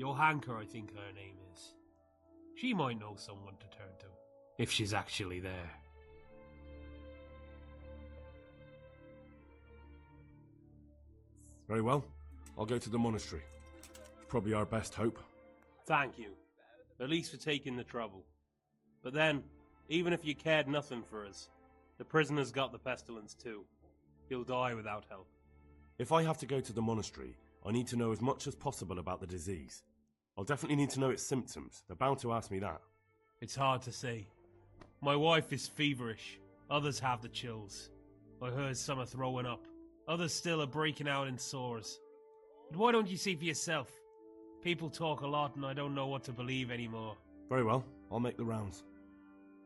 Johanka, I think her name is. She might know someone to turn to, if she's actually there.
Very well. I'll go to the monastery. Probably our best hope.
Thank you. At least for taking the trouble. But then, even if you cared nothing for us, the prisoner's got the pestilence too. He'll die without help.
If I have to go to the monastery, I need to know as much as possible about the disease. I'll definitely need to know its symptoms. They're bound to ask me that.
It's hard to say. My wife is feverish. Others have the chills. I heard some are throwing up. Others still are breaking out in sores. But why don't you see for yourself? People talk a lot and I don't know what to believe anymore.
Very well. I'll make the rounds.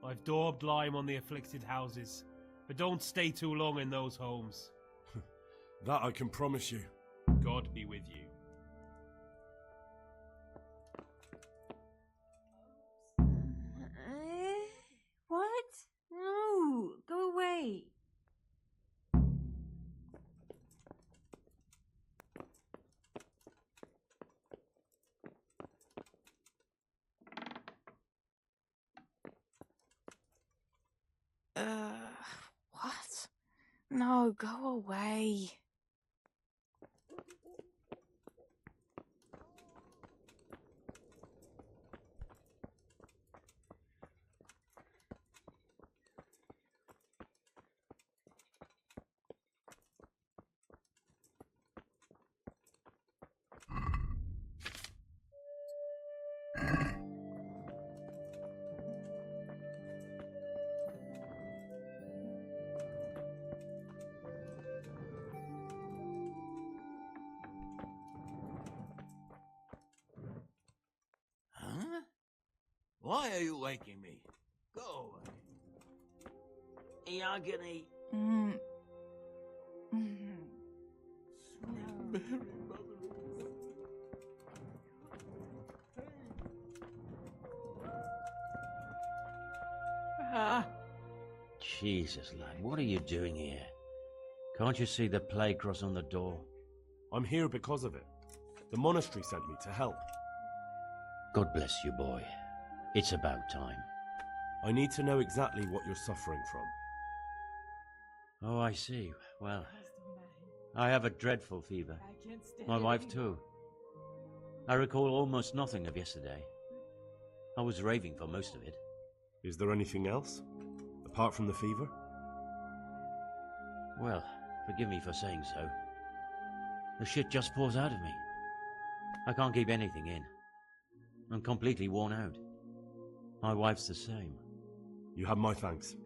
I've daubed lime on the afflicted houses, but don't stay too long in those homes.
That I can promise you.
God be with you.
What? No, go away. What? No, go away.
Huh? Why are you waking me? Go away. Agony.
Jesus, lad, what are you doing here? Can't you see the plague cross on the door?
I'm here because of it. The monastery sent me to help.
God bless you, boy. It's about time.
I need to know exactly what you're suffering from.
Oh, I see. Well, I have a dreadful fever. My wife, too. I recall almost nothing of yesterday. I was raving for most of it.
Is there anything else? Apart from the fever?
Well, forgive me for saying so. The shit just pours out of me. I can't keep anything in. I'm completely worn out. My wife's the same.
You have my thanks.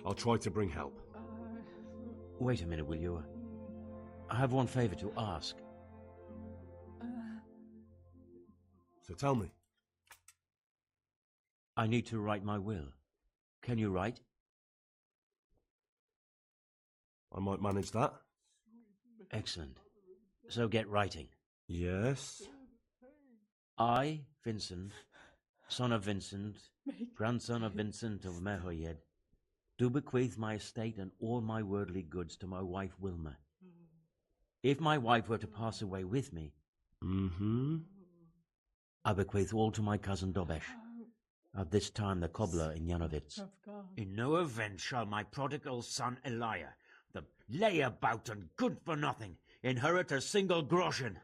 I'll try to bring help.
Wait a minute, will you? I have one favor to ask.
So tell me.
I need to write my will. Can you write?
I might manage that.
Excellent. So get writing.
Yes?
I, Vincent, son of Vincent, grandson of Vincent of Merhojed, do bequeath my estate and all my worldly goods to my wife Wilma. If my wife were to pass away with me,
I bequeath all to my cousin Dobesh. At this time the cobbler in Yanovitz.
In no event shall my prodigal son Elia, the layabout and good-for-nothing, inherit a single groschen,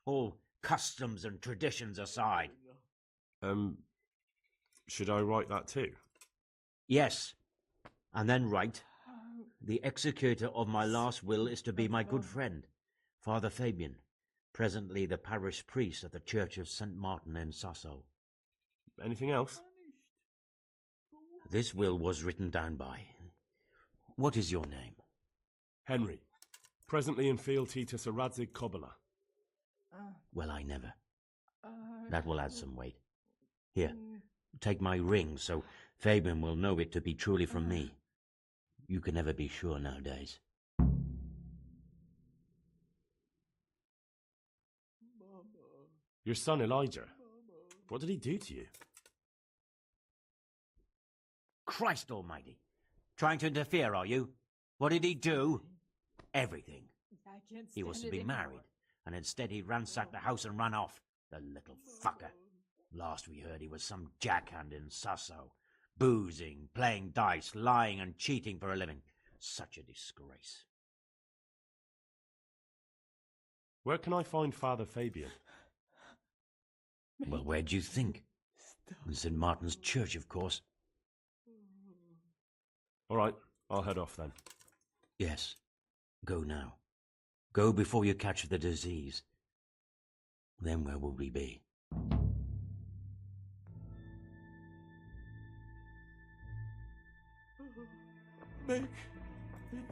all customs and traditions aside.
Should I write that too?
Yes, and then write, the executor of my last will is to be my good friend, Father Fabian, presently the parish priest at the Church of St. Martin in Sasso.
Anything else?
This will was written down by. What is your name?
Henry. Presently in fealty to Sir Radzig Kobyla.
Well, I never. That will add some weight. Here, take my ring, so Fabian will know it to be truly from me. You can never be sure nowadays.
Your son Elijah. What did he do to you?
Christ almighty! Trying to interfere, are you? What did he do? Everything. He was to be married, and instead he ransacked the house and ran off. The little fucker. Last we heard he was some jackhand in Sasso. Boozing, playing dice, lying and cheating for a living. Such a disgrace.
Where can I find Father Fabian?
Well, where do you think? In St. Martin's Church, of course.
All right, I'll head off then.
Yes, go now. Go before you catch the disease. Then where will we be?
Make it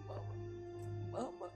stop. Mama.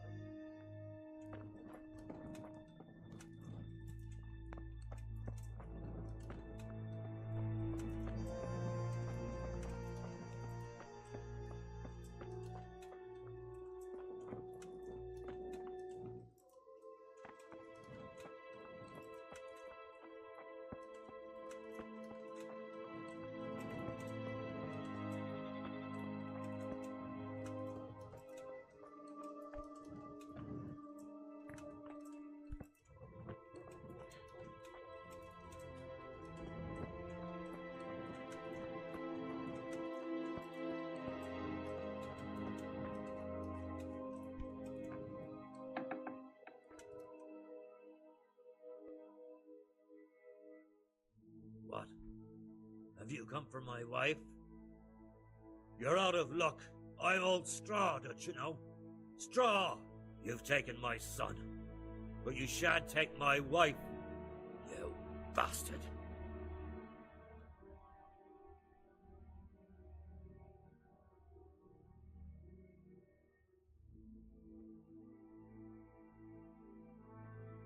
What? Have you come for my wife? You're out of luck. I'm old Straw, don't you know? Straw! You've taken my son. But you shan't take my wife, you bastard.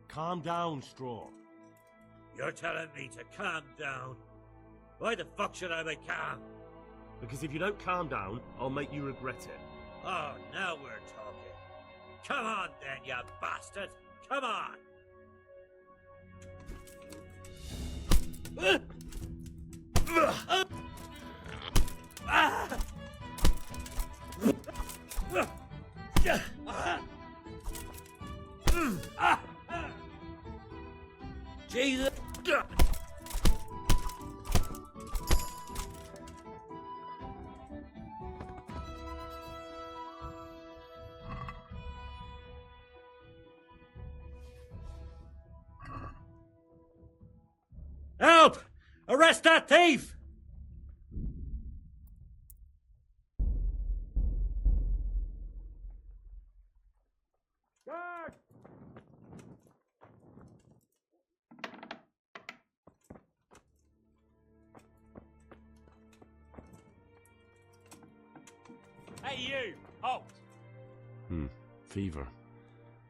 Calm down, Straw.
You're telling me to calm down? Why the fuck should I be calm?
Because if you don't calm down, I'll make you regret it.
Oh, now we're talking. Come on then, you bastard! Come on! Jesus! Help! Arrest that thief!
Guard!
Hey, you! Halt!
Fever.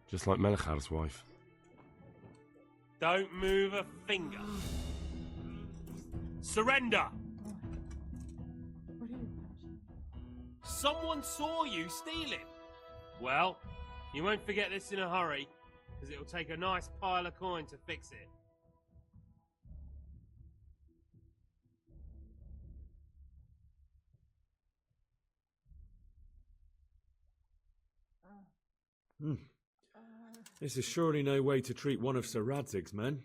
Just like Melchard's wife.
Don't move a finger. Surrender!
What are you?
Someone saw you stealing. Well, you won't forget this in a hurry, because it'll take a nice pile of coin to fix it.
This is surely no way to treat one of Sir Radzig's men.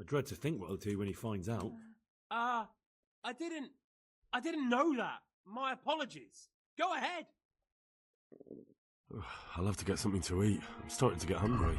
I dread to think what he'll do when he finds out.
I didn't know that. My apologies. Go ahead.
I'll have to get something to eat. I'm starting to get hungry.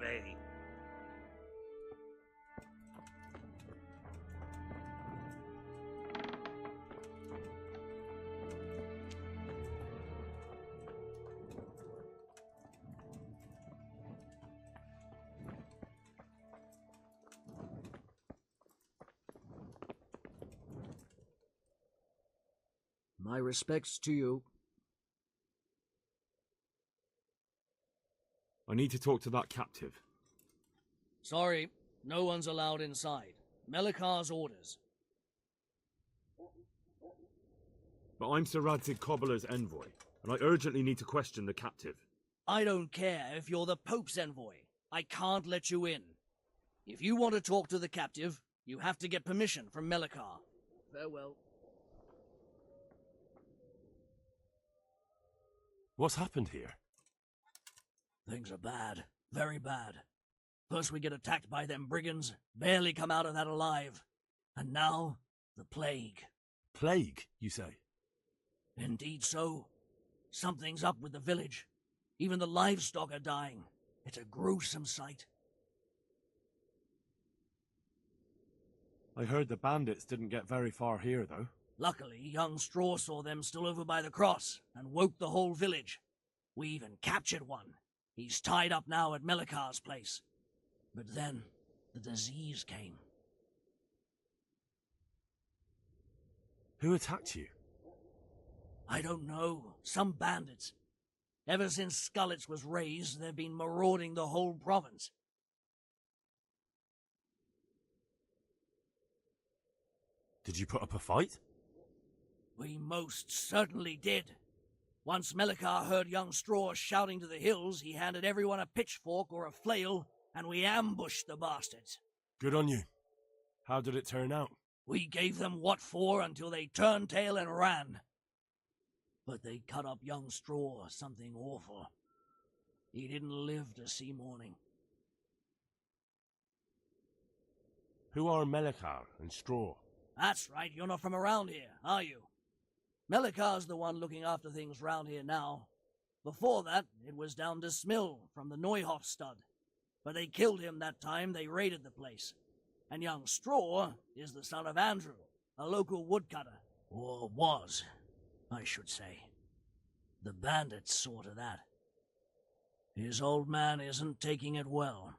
Hey.
My respects to you.
I need to talk to that captive.
Sorry, no one's allowed inside. Melikar's orders.
But I'm Sir Radzig Cobbler's envoy, and I urgently need to question the captive.
I don't care if you're the Pope's envoy. I can't let you in. If you want to talk to the captive, you have to get permission from Melikar. Farewell.
What's happened here?
Things are bad. Very bad. First we get attacked by them brigands, barely come out of that alive. And now, the plague.
Plague, you say?
Indeed so. Something's up with the village. Even the livestock are dying. It's a gruesome sight.
I heard the bandits didn't get very far here, though.
Luckily, young Straw saw them still over by the cross and woke the whole village. We even captured one. He's tied up now at Melikar's place. But then, the disease came.
Who attacked you?
I don't know. Some bandits. Ever since Skullets was raised, they've been marauding the whole province.
Did you put up a fight?
We most certainly did. Once Melikar heard young Straw shouting to the hills, he handed everyone a pitchfork or a flail, and we ambushed the bastards.
Good on you. How did it turn out?
We gave them what for until they turned tail and ran. But they cut up young Straw something awful. He didn't live to see morning.
Who are Melikar and Straw?
That's right, you're not from around here, are you? Melikar's the one looking after things round here now. Before that, it was down to Smill from the Neuhoff stud. But they killed him that time they raided the place. And young Straw is the son of Andrew, a local woodcutter. Or was, I should say. The bandits saw to that. His old man isn't taking it well.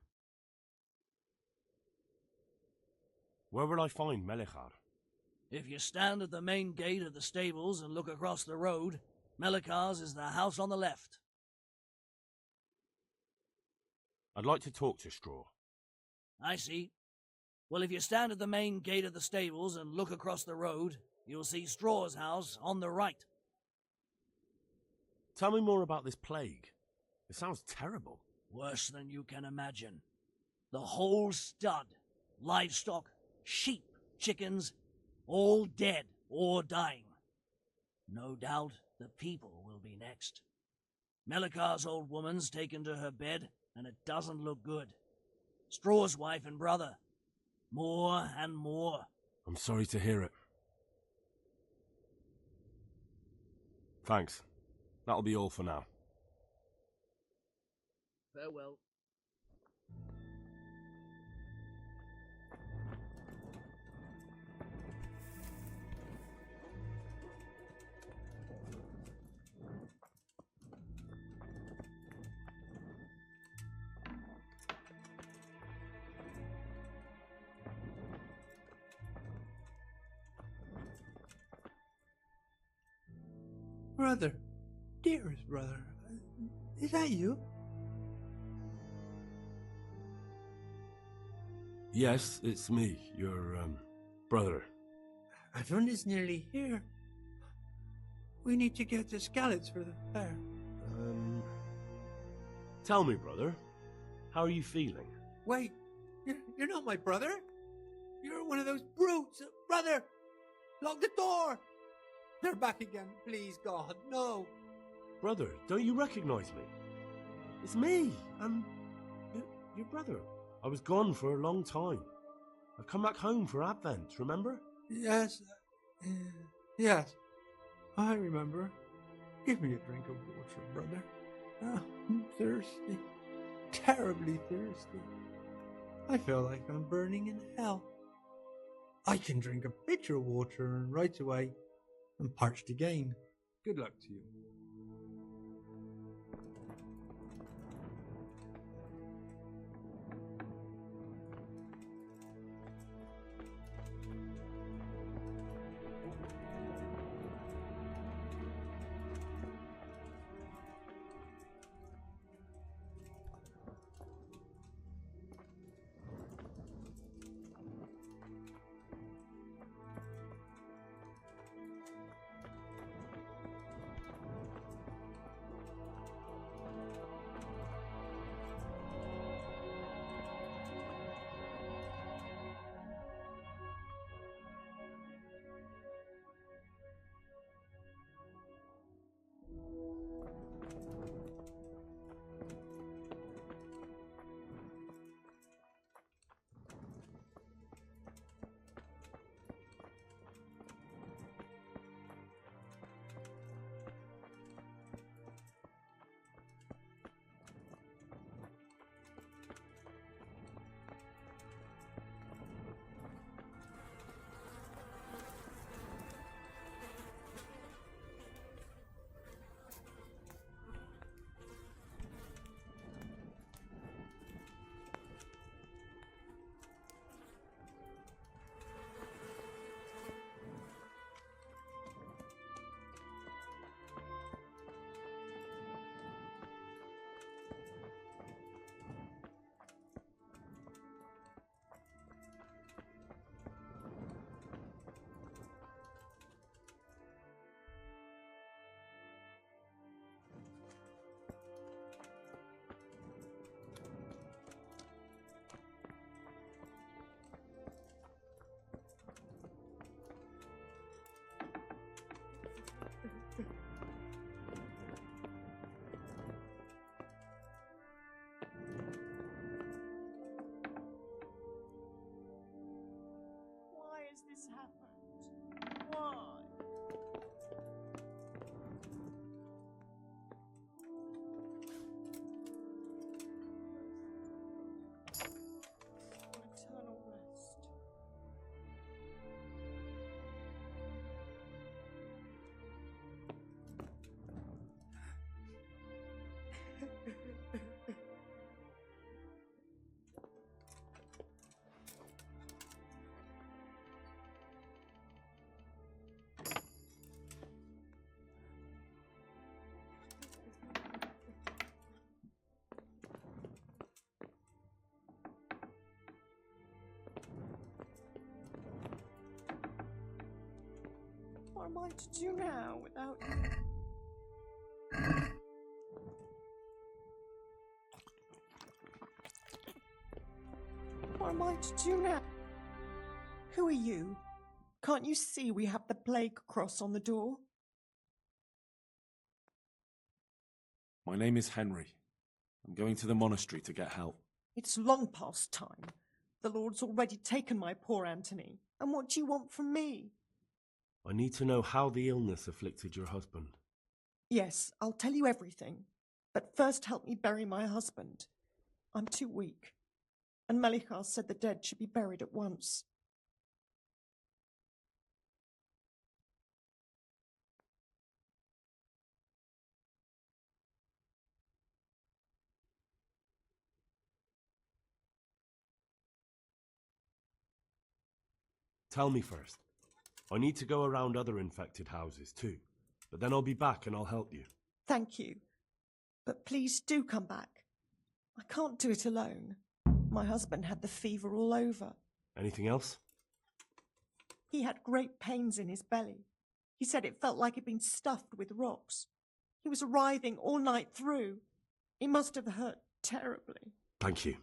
Where will I find Melikar?
If you stand at the main gate of the stables and look across the road, Melikar's is the house on the left.
I'd like to talk to Straw.
I see. Well, if you stand at the main gate of the stables and look across the road, you'll see Straw's house on the right.
Tell me more about this plague. It sounds terrible.
Worse than you can imagine. The whole stud, livestock, sheep, chickens, all dead or dying. No doubt the people will be next. Melikar's old woman's taken to her bed, and it doesn't look good. Straw's wife and brother. More and more.
I'm sorry to hear it. Thanks. That'll be all for now.
Farewell.
Brother. Dearest brother. Is that you?
Yes, it's me, your, brother.
Everyone is nearly here. We need to get the skeleton for the fair.
Tell me, brother, how are you feeling?
Wait, you're not my brother? You're one of those brutes! Brother! Lock the door! They're back again, please God, no!
Brother, don't you recognize me? It's me, your brother. I was gone for a long time. I've come back home for Advent, remember?
Yes, yes, I remember. Give me a drink of water, brother. I'm thirsty, terribly thirsty. I feel like I'm burning in hell. I can drink a pitcher of water and right away I'm parched again. Good luck to you.
this happened? Why? Eternal rest. What am I to do now without you? What am I to do now? Who are you? Can't you see we have the plague cross on the door?
My name is Henry. I'm going to the monastery to get help.
It's long past time. The Lord's already taken my poor Anthony. And what do you want from me?
I need to know how the illness afflicted your husband.
Yes, I'll tell you everything. But first help me bury my husband. I'm too weak. And Melichar said the dead should be buried at once.
Tell me first. I need to go around other infected houses too. But then I'll be back and I'll help you.
Thank you. But please do come back. I can't do it alone. My husband had the fever all over.
Anything else?
He had great pains in his belly. He said it felt like it'd been stuffed with rocks. He was writhing all night through. It must have hurt terribly.
Thank you.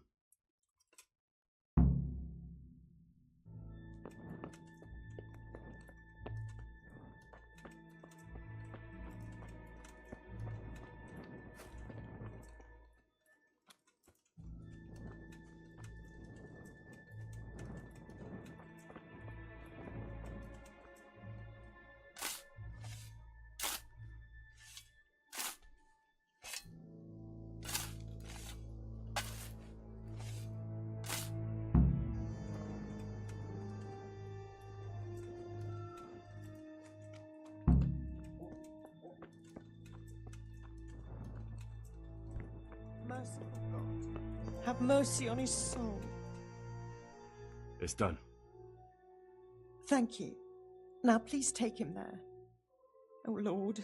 Merciful God, have mercy on his soul.
It's done.
Thank you. Now please take him there. Oh, Lord.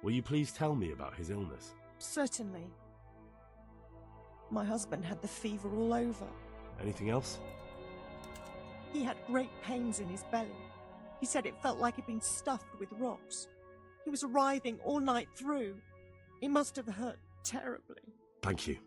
Will you please tell me about his illness?
Certainly. My husband had the fever all over.
Anything else?
He had great pains in his belly. He said it felt like it'd been stuffed with rocks. He was writhing all night through. It must have hurt terribly.
Thank you.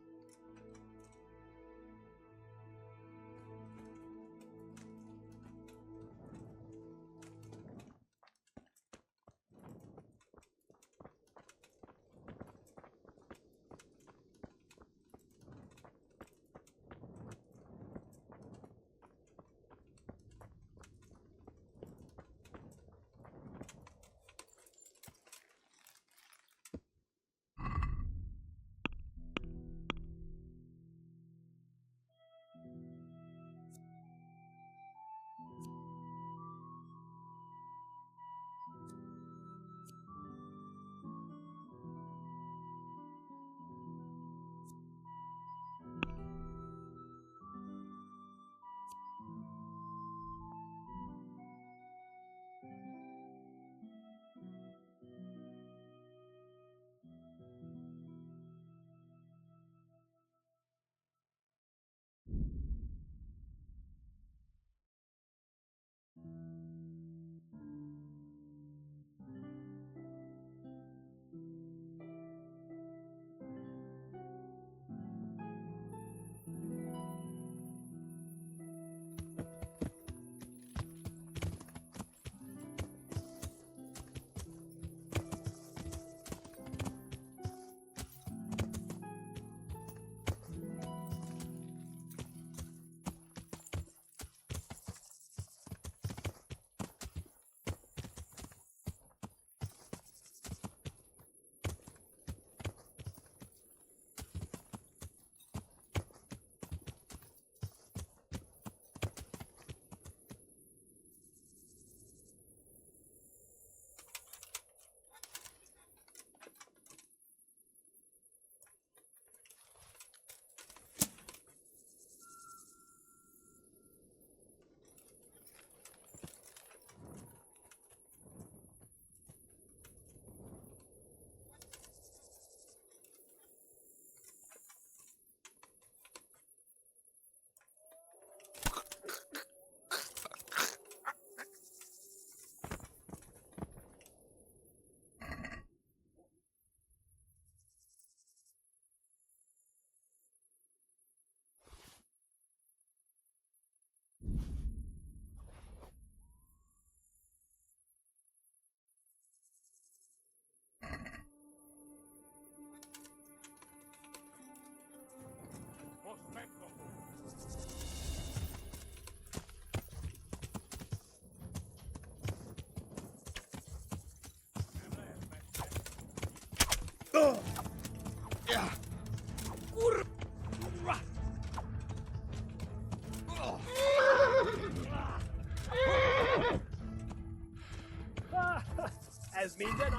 As means that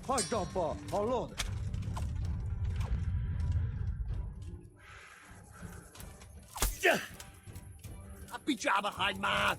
Hard job, hold
I beat you out behind, man.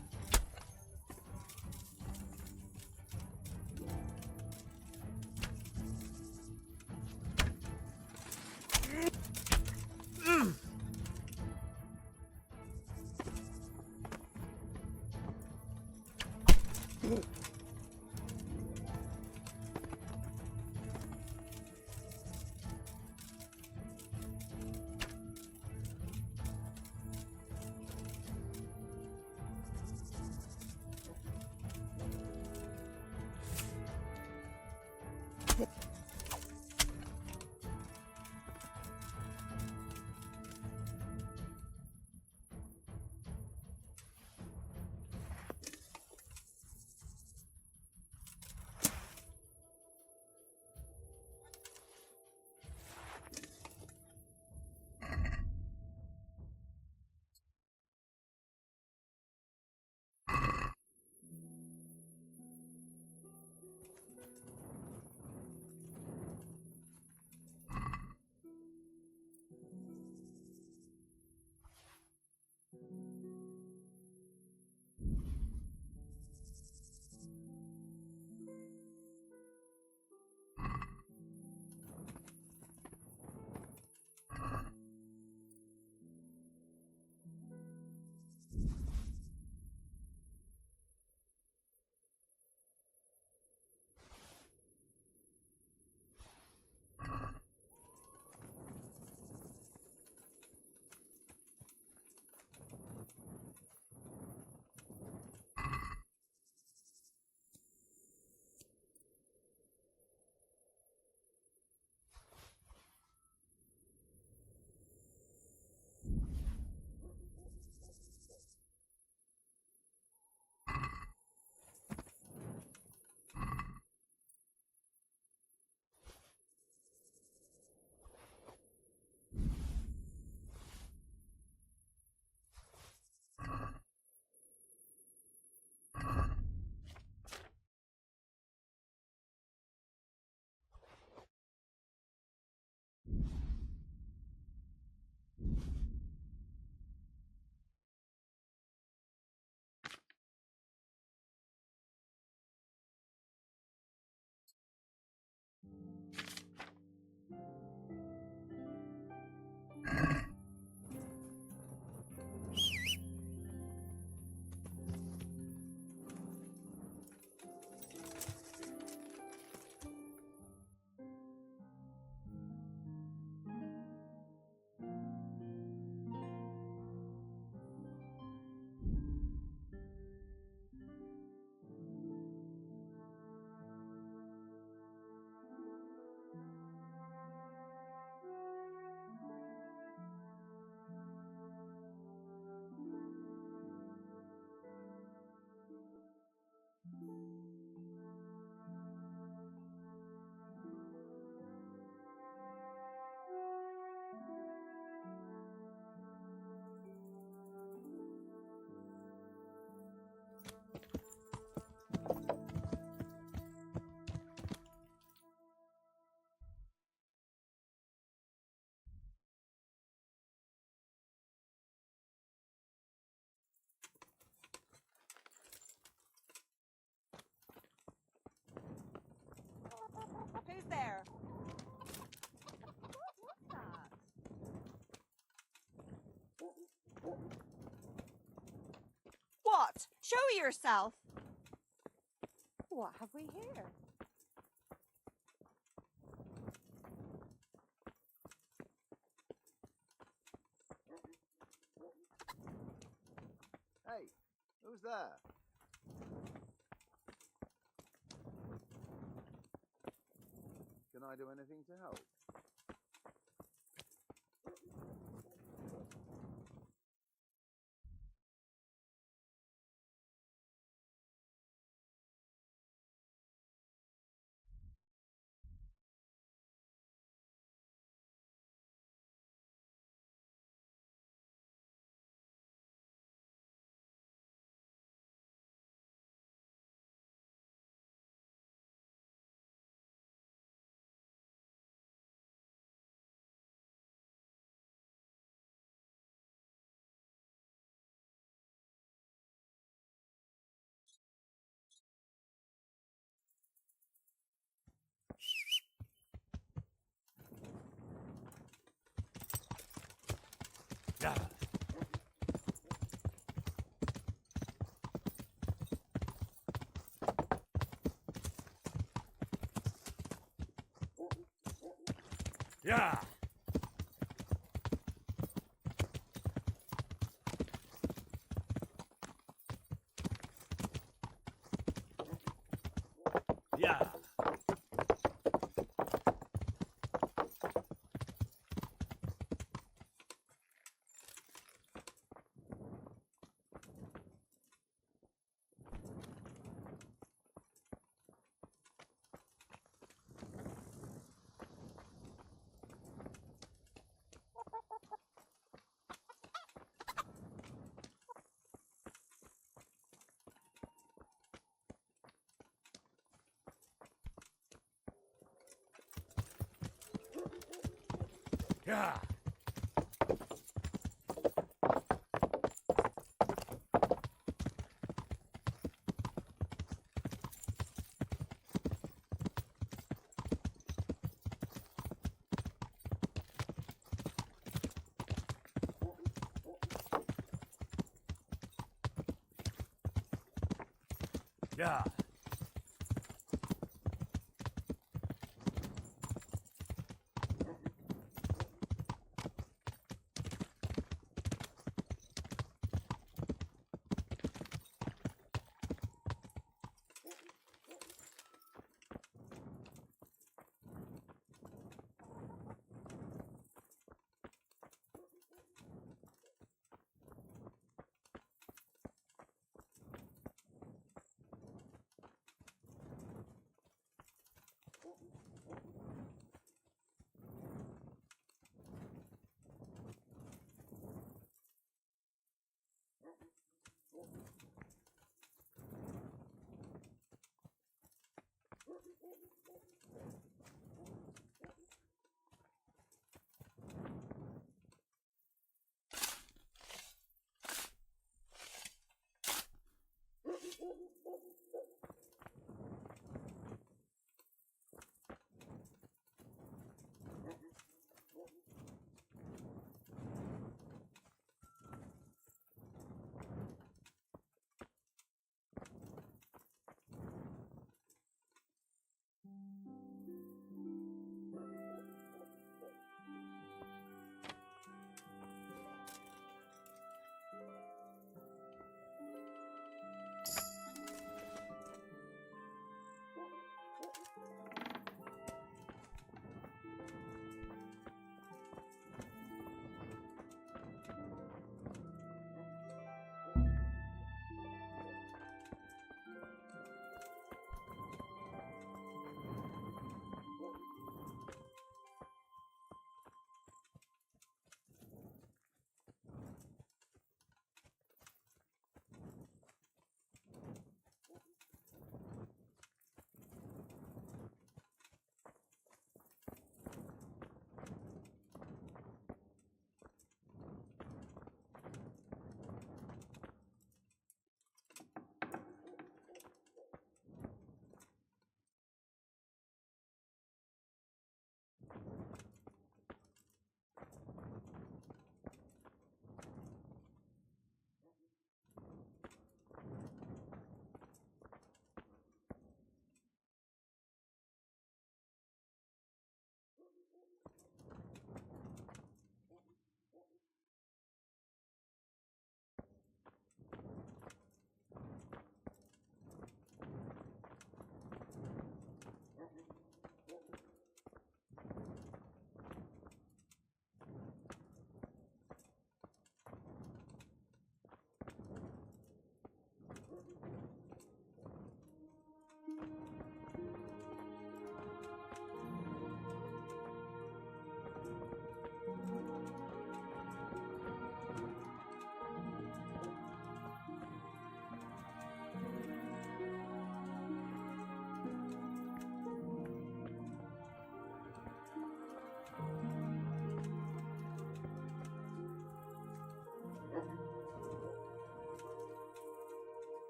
Who's there? What? Show yourself.
What have we here?
Hey, who's there? Can I do anything to help?
Yeah. Yeah. Yeah. Yeah. Yeah.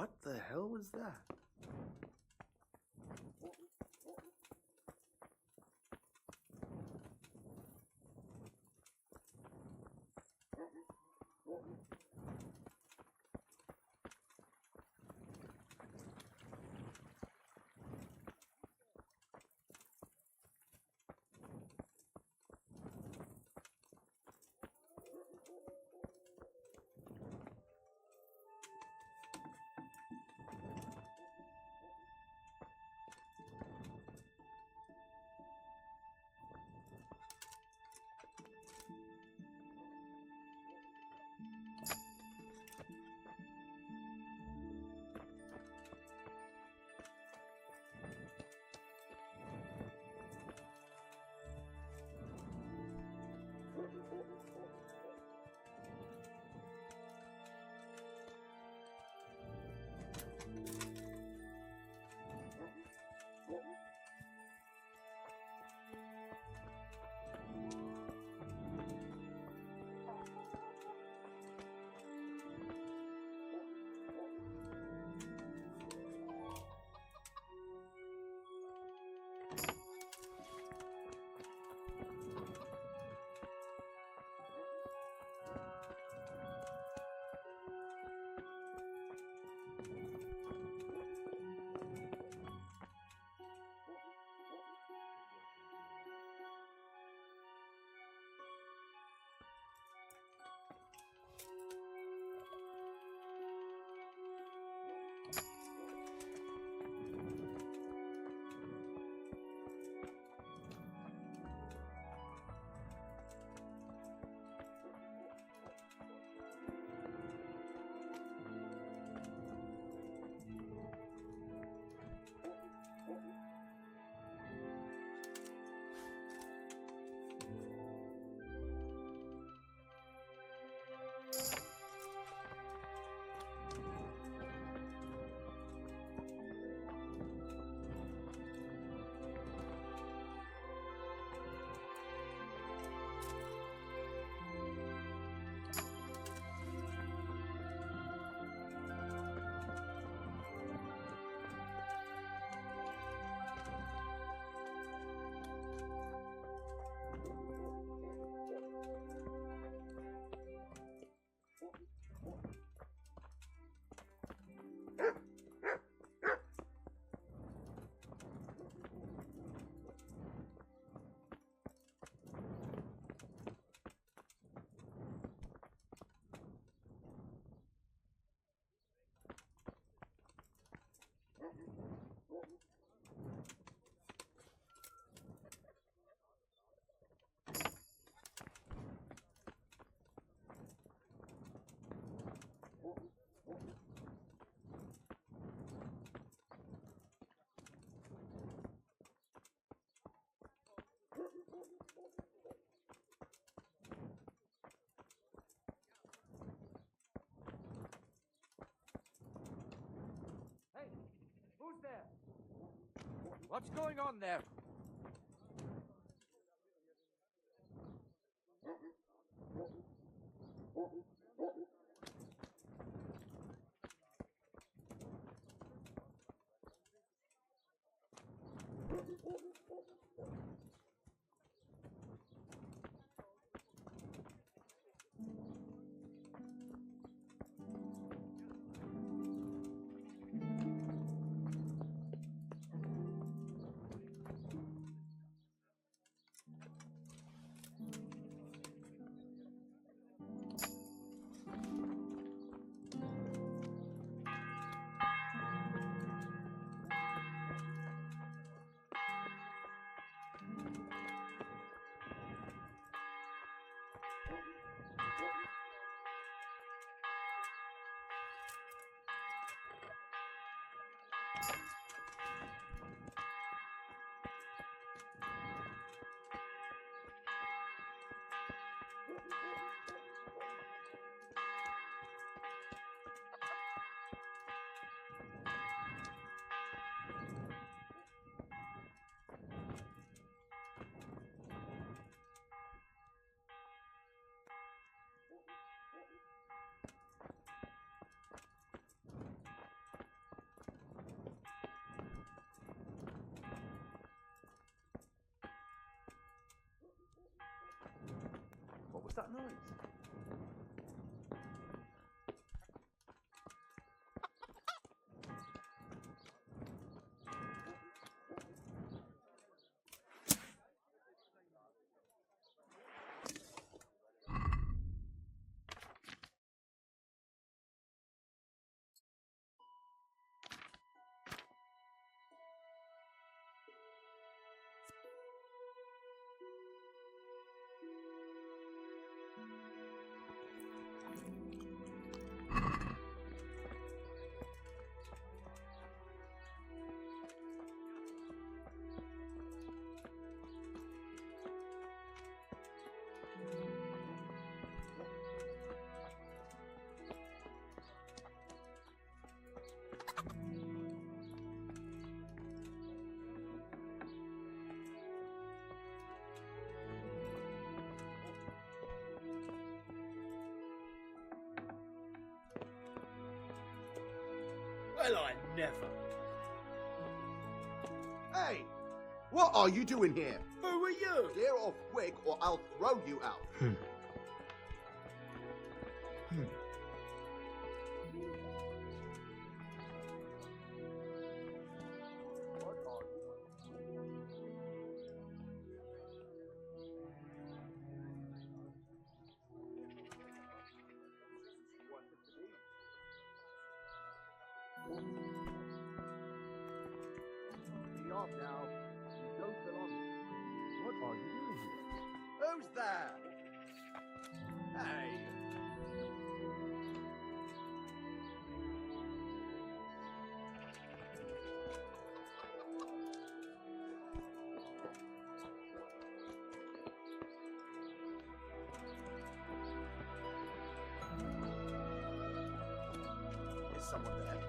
What the hell was that?
Who's there? What's going on there? What's that noise?
Well, I never.
Hey! What are you doing here?
Who are you?
Clear off quick or I'll throw you out.
Be off now. You don't belong here. What are you doing here? Who's there? Hey! Is someone there?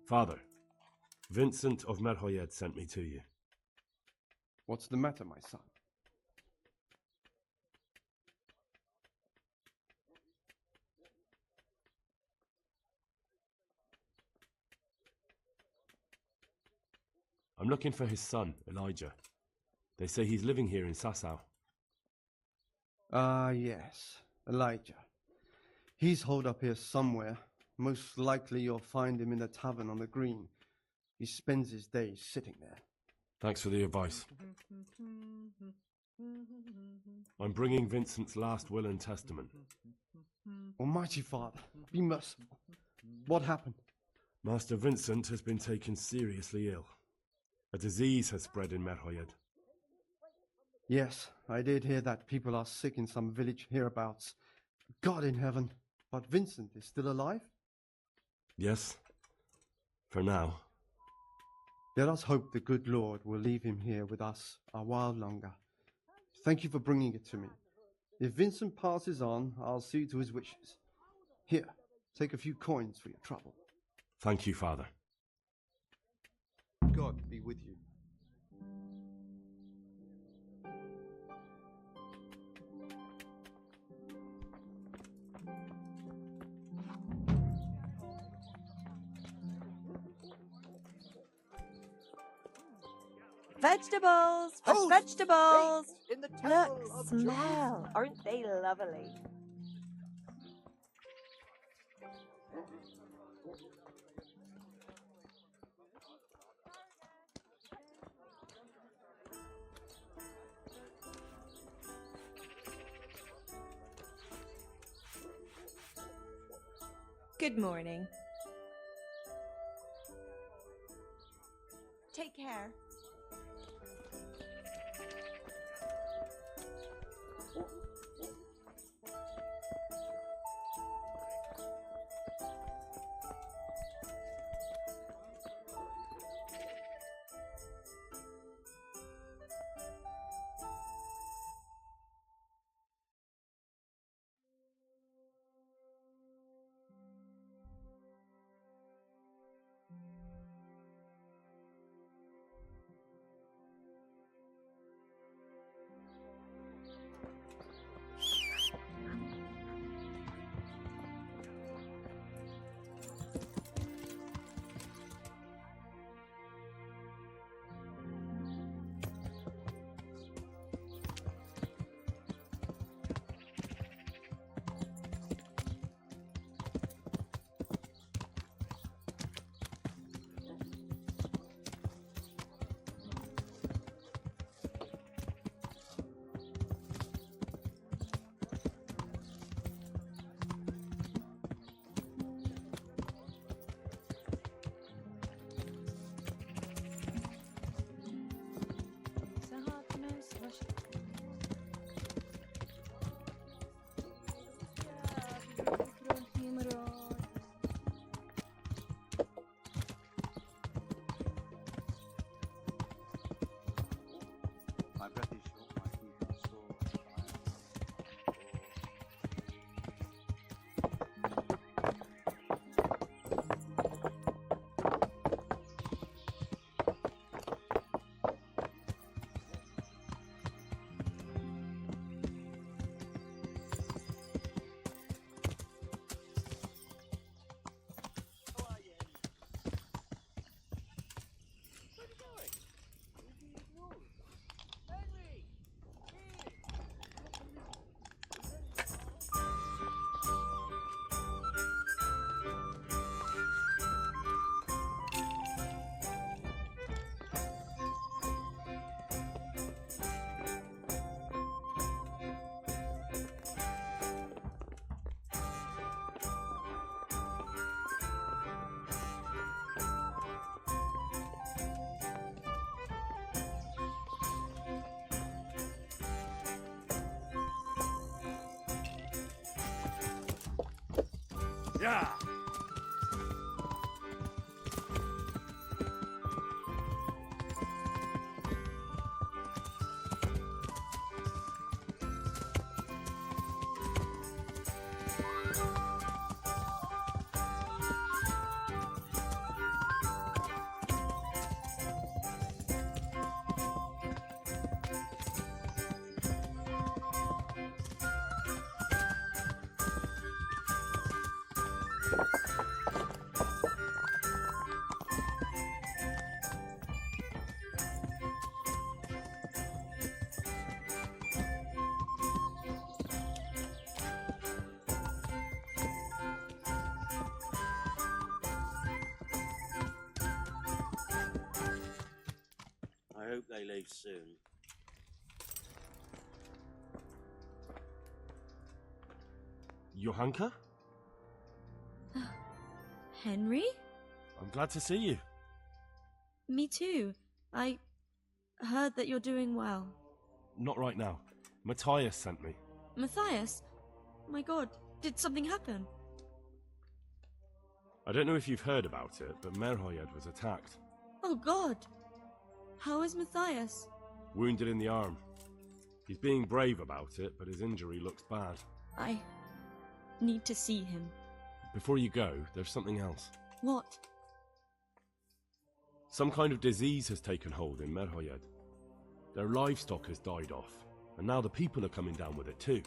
Father, Vincent of Merhojed sent me to you.
What's the matter, my son?
I'm looking for his son, Elijah. They say he's living here in Sasau.
Ah, yes, Elijah. He's holed up here somewhere. Most likely you'll find him in the tavern on the green. He spends his days sitting there.
Thanks for the advice. I'm bringing Vincent's last will and testament.
Almighty Father, be merciful. What happened?
Master Vincent has been taken seriously ill. A disease has spread in Merhojed.
Yes, I did hear that people are sick in some village hereabouts. God in heaven, but Vincent is still alive?
Yes, for now.
Let us hope the good Lord will leave him here with us a while longer. Thank you for bringing it to me. If Vincent passes on, I'll see to his wishes. Here, take a few coins for your trouble.
Thank you, Father.
God be with you.
Vegetables! Fresh vegetables!
In the temple
Look,
of
smell! Aren't they lovely?
Good morning. Take care.
My breath is short, my feet are sore.
Yeah!
I hope they leave soon.
Johanka?
Henry?
I'm glad to see you.
Me too. I heard that you're doing well.
Not right now. Matthias sent me.
Matthias? My god, did something happen?
I don't know if you've heard about it, but Merhojed was attacked.
Oh god. How is Matthias?
Wounded in the arm. He's being brave about it, but his injury looks bad.
I need to see him.
Before you go, there's something else.
What?
Some kind of disease has taken hold in Merhojed. Their livestock has died off, and now the people are coming down with it too.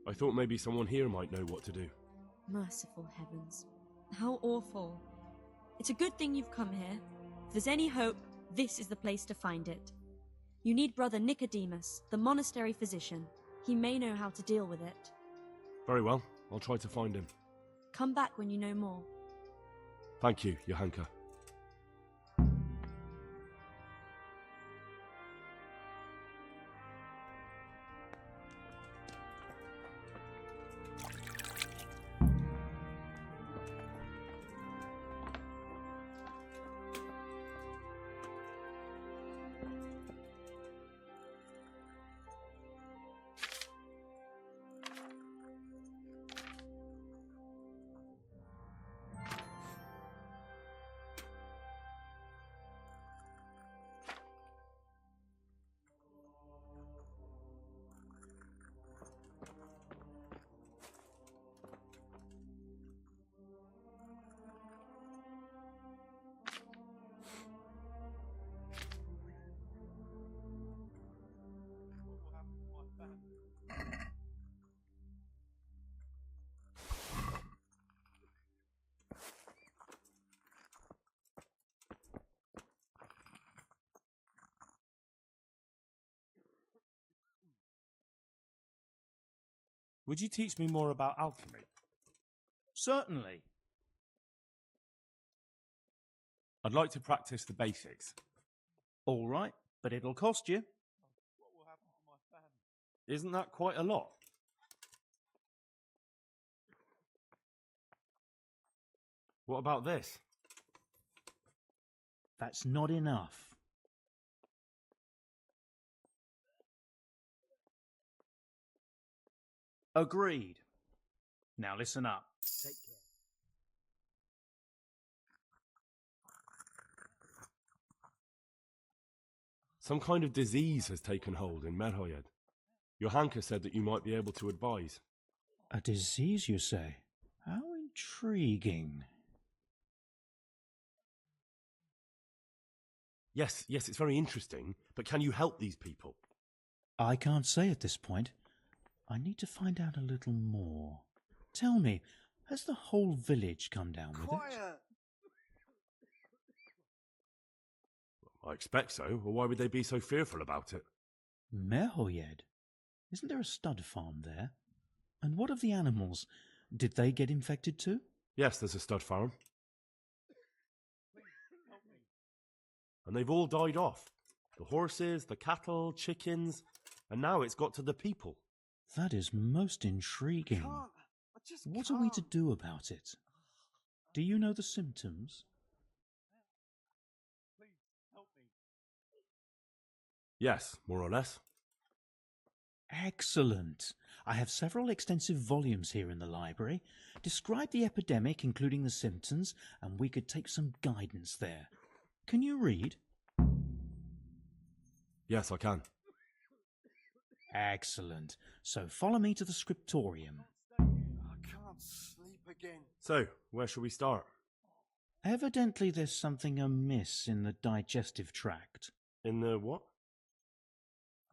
I thought maybe someone here might know what to do.
Merciful heavens. How awful. It's a good thing you've come here. If there's any hope, this is the place to find it. You need Brother Nicodemus, the monastery physician. He may know how to deal with it.
Very well, I'll try to find him.
Come back when you know more.
Thank you, Johanka.
Would you teach me more about alchemy?
Certainly.
I'd like to practice the basics.
All right, but it'll cost you.
Isn't that quite a lot? What about this?
That's not enough. Agreed. Now listen up. Take care.
Some kind of disease has taken hold in Merhojed. Johanka said that you might be able to advise.
A disease, you say? How intriguing.
Yes, it's very interesting, but can you help these people?
I can't say at this point. I need to find out a little more. Tell me, has the whole village come down with it?
I expect so, or why would they be so fearful about it?
Merhojed? Isn't there a stud farm there? And what of the animals? Did they get infected too?
Yes, there's a stud farm. And they've all died off. The horses, the cattle, chickens, and now it's got to the people.
That is most intriguing. What are we to do about it? Do you know the symptoms?
Yes, more or less.
Excellent. I have several extensive volumes here in the library. Describe the epidemic, including the symptoms, and we could take some guidance there. Can you read?
Yes, I can.
Excellent. So follow me to the scriptorium.
I can't sleep again.
So, where shall we start?
Evidently there's something amiss in the digestive tract.
In the what?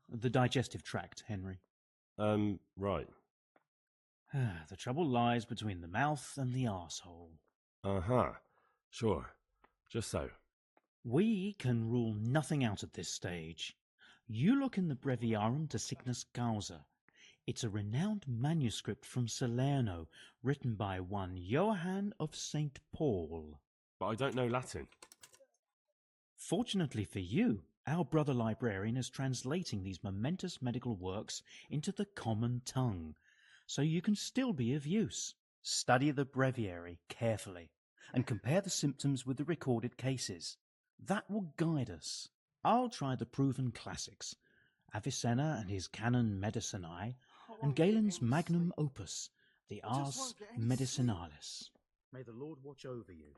The digestive tract, Henry.
Right.
The trouble lies between the mouth and the arsehole.
Uh-huh. Sure. Just so.
We can rule nothing out at this stage. You look in the Breviarum de Sickness Causa. It's a renowned manuscript from Salerno, written by one Johann of St. Paul.
But I don't know Latin.
Fortunately for you, our brother librarian is translating these momentous medical works into the common tongue, so you can still be of use. Study the breviary carefully and compare the symptoms with the recorded cases. That will guide us. I'll try the proven classics, Avicenna and his Canon Medicinae, and Galen's magnum opus, the Ars Medicinalis.
May the Lord watch over you.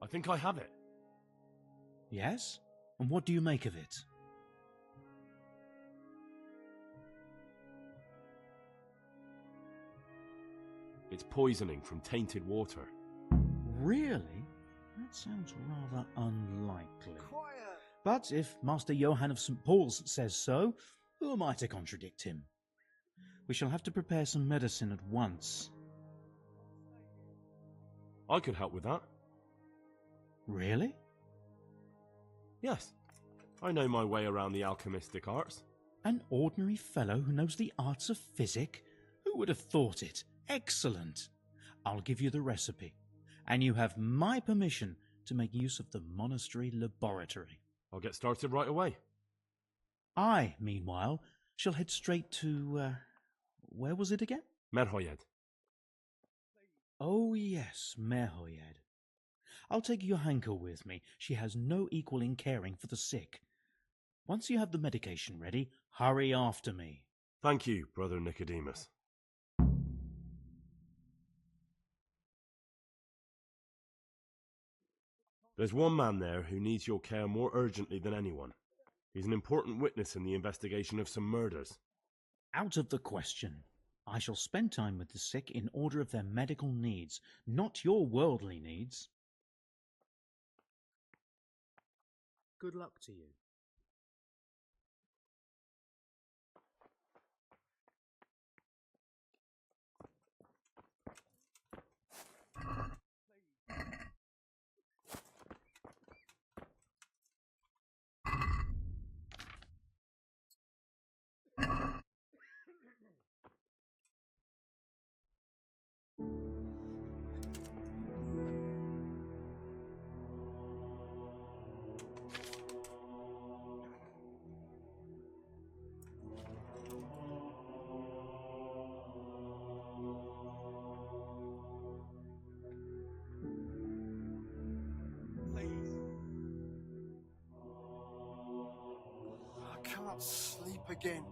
I think I have it.
Yes? And what do you make of it?
It's poisoning from tainted water.
Really? That sounds rather unlikely. But if Master Johann of St. Paul's says so, who am I to contradict him? We shall have to prepare some medicine at once.
I could help with that.
Really?
Yes. I know my way around the alchemistic arts.
An ordinary fellow who knows the arts of physic? Who would have thought it? Excellent. I'll give you the recipe, and you have my permission
to make use of the monastery laboratory.
I'll get started right away.
I, meanwhile, shall head straight to, where was it again?
Merhojed.
Oh yes, Merhojed. I'll take Johanka with me. She has no equal in caring for the sick. Once you have the medication ready, hurry after me.
Thank you, Brother Nicodemus. There's one man there who needs your care more urgently than anyone. He's an important witness in the investigation of some murders.
Out of the question. I shall spend time with the sick in order of their medical needs, not your worldly needs. Good luck to you.
I can't sleep again.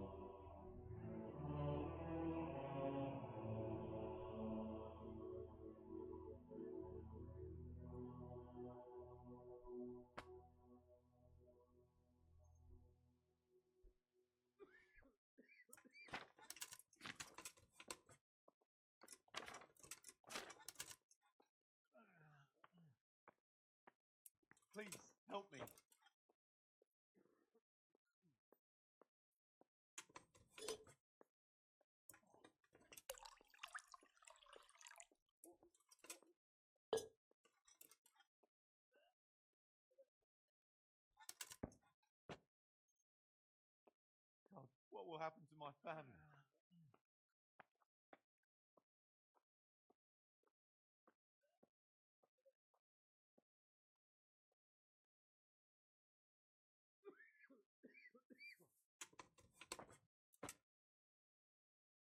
Please, help me. God, what will happen to my family?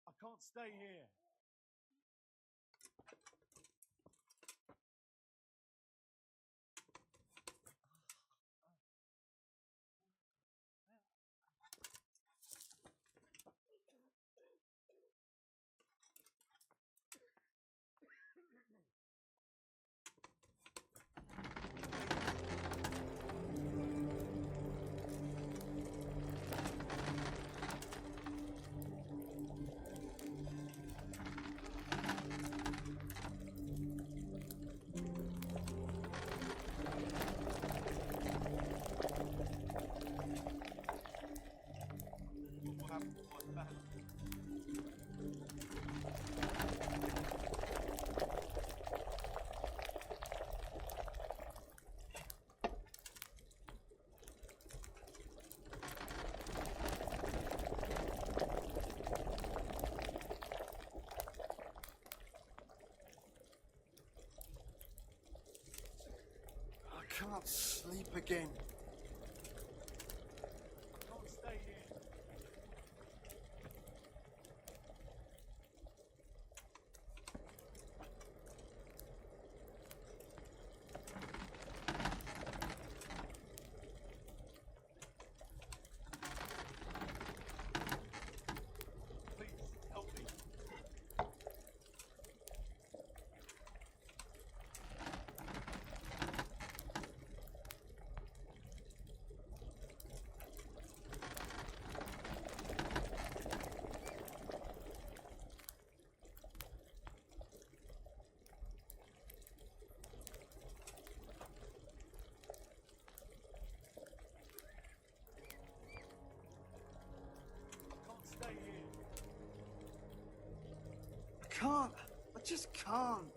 I can't stay here. I can't sleep again. I can't stay here. Please, help me. Stay here. I can't. I just can't.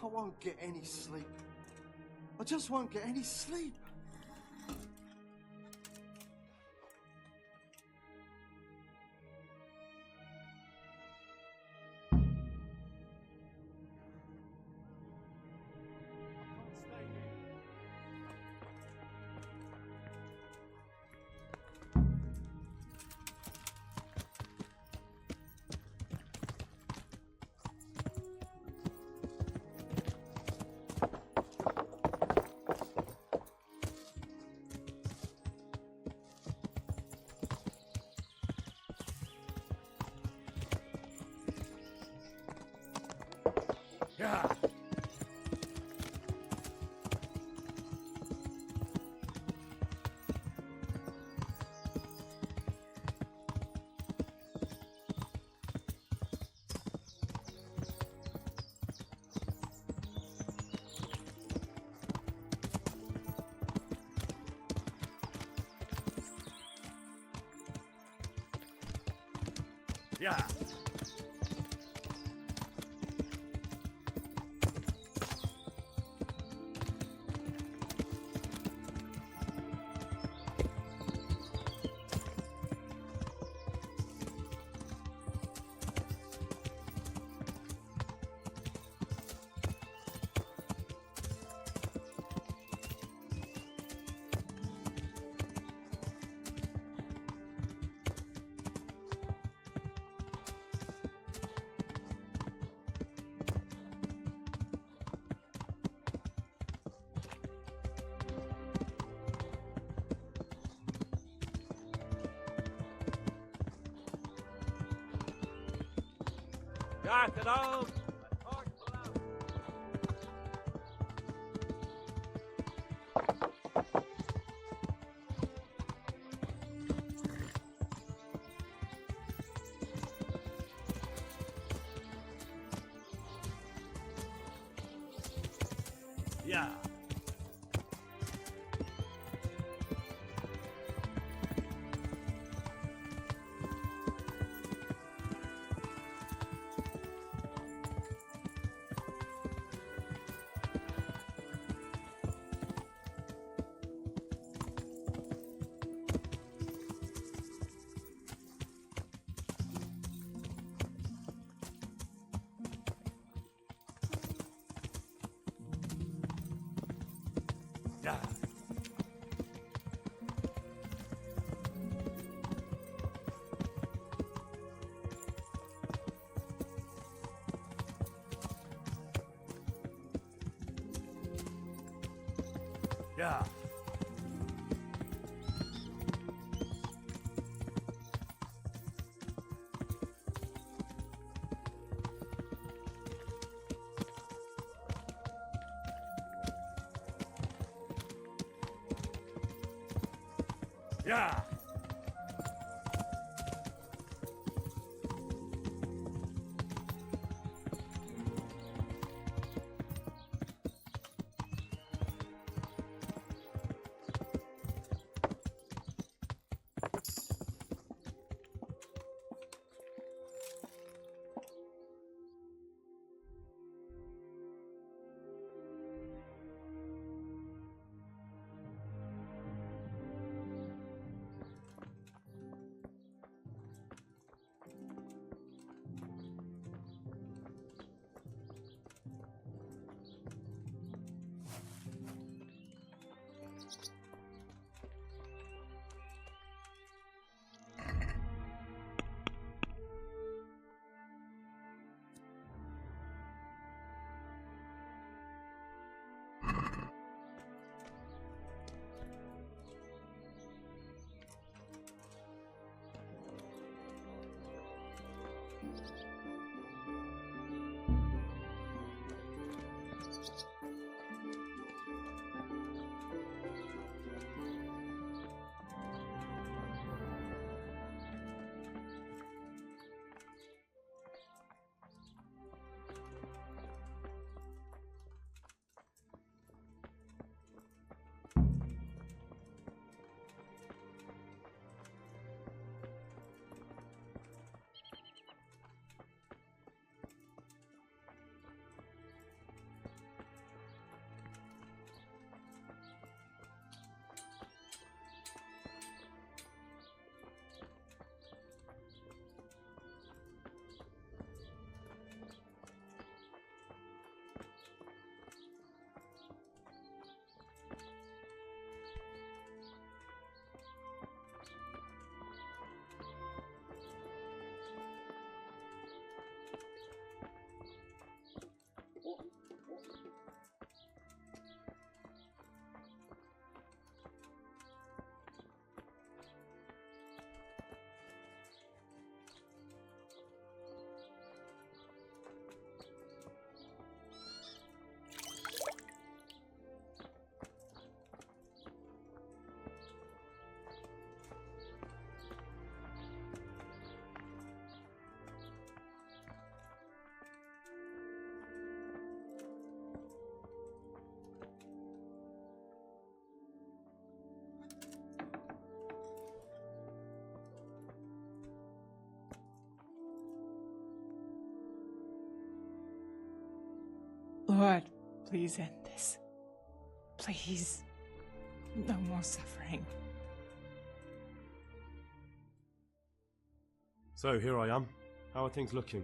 I won't get any sleep. I just won't get any sleep.
Yeah. Yeah. Got it all. Yeah. Yeah. Yeah. Yeah.
Lord, please end this. Please. No more suffering.
So, here I am. How are things looking?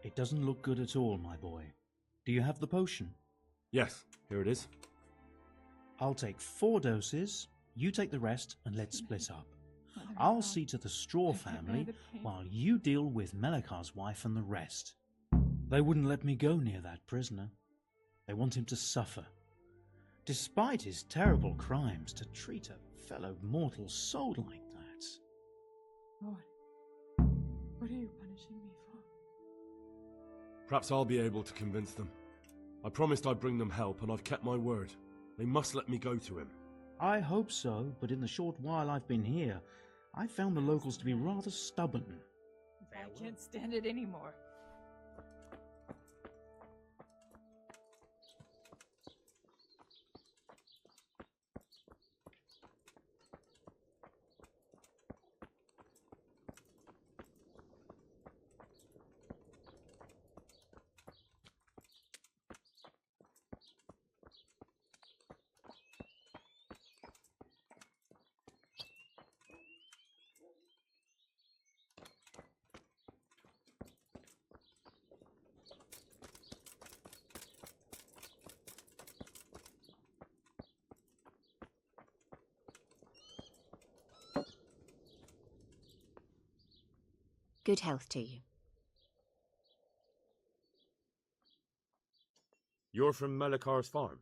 It doesn't look good at all, my boy. Do you have the potion?
Yes, here it is.
I'll take 4 doses, you take the rest, and let's split up. I'll see to the Straw family while you deal with Melikar's wife and the rest. They wouldn't let me go near that prisoner. They want him to suffer. Despite his terrible crimes, to treat a fellow mortal soul like that.
Lord, what are you punishing me for?
Perhaps I'll be able to convince them. I promised I'd bring them help, and I've kept my word. They must let me go to him.
I hope so, but in the short while I've been here, I've found the locals to be rather stubborn.
I can't stand it anymore.
Good health to you.
You're from Melikar's farm?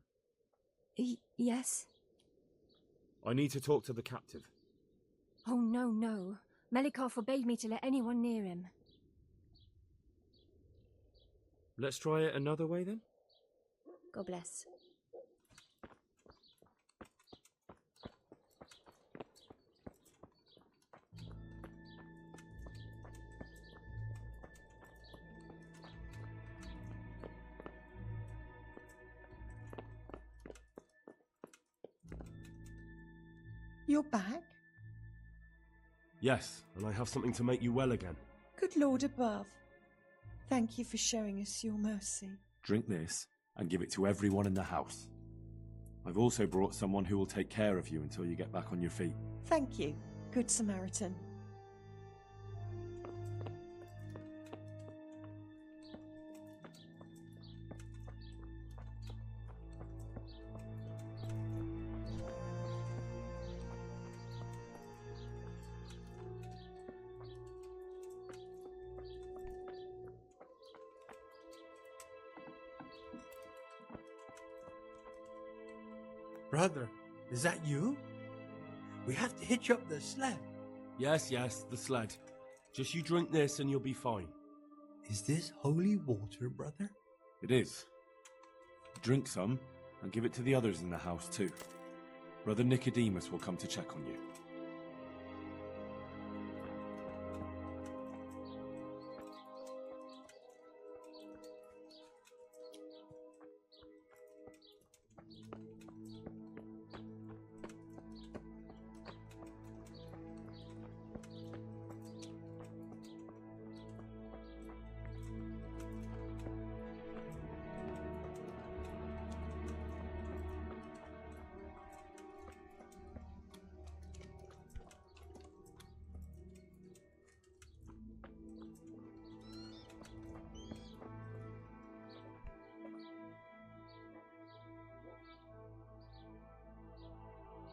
Yes.
I need to talk to the captive.
Oh, no. Melikar forbade me to let anyone near him.
Let's try it another way then?
God bless.
You're back?
Yes, and I have something to make you well again.
Good Lord above. Thank you for showing us your mercy.
Drink this and give it to everyone in the house. I've also brought someone who will take care of you until you get back on your feet.
Thank you, Good Samaritan.
Brother, is that you? We have to hitch up the sled.
Yes, the sled. Just you drink this and you'll be fine.
Is this holy water, brother?
It is. Drink some and give it to the others in the house too. Brother Nicodemus will come to check on you.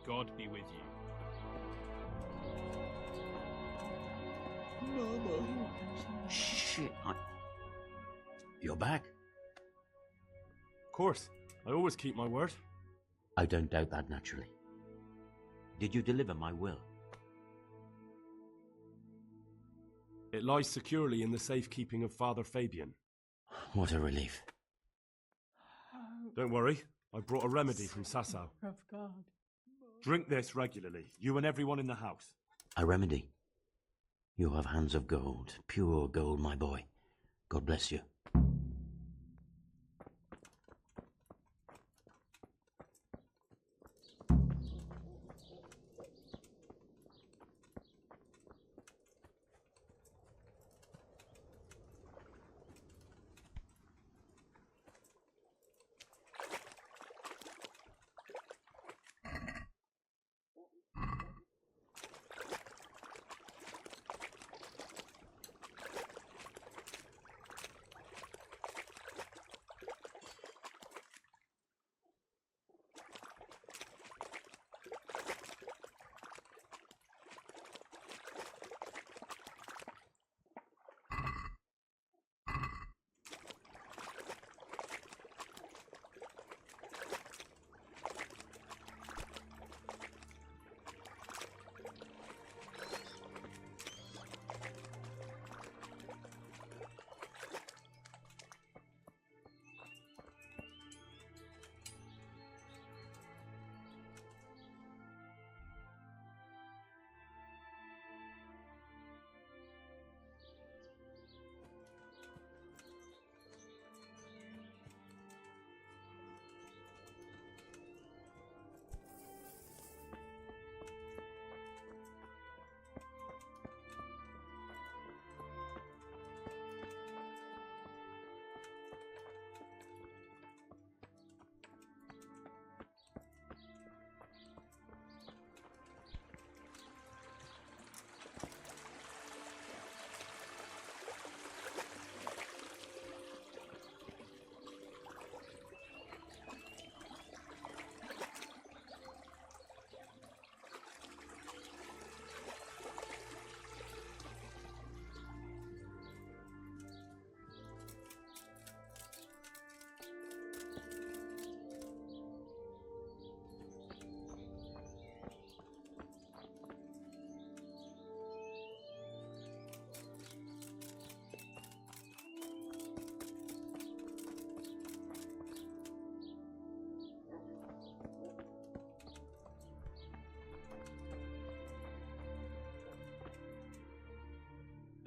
God be with you.
Mama. Shit, You're back?
Of course. I always keep my word.
I don't doubt that, naturally. Did you deliver my will?
It lies securely in the safekeeping of Father Fabian.
What a relief.
Don't worry. I brought a remedy from Sasau.
Of God.
Drink this regularly, you and everyone in the house.
A remedy? You have hands of gold, pure gold, my boy. God bless you.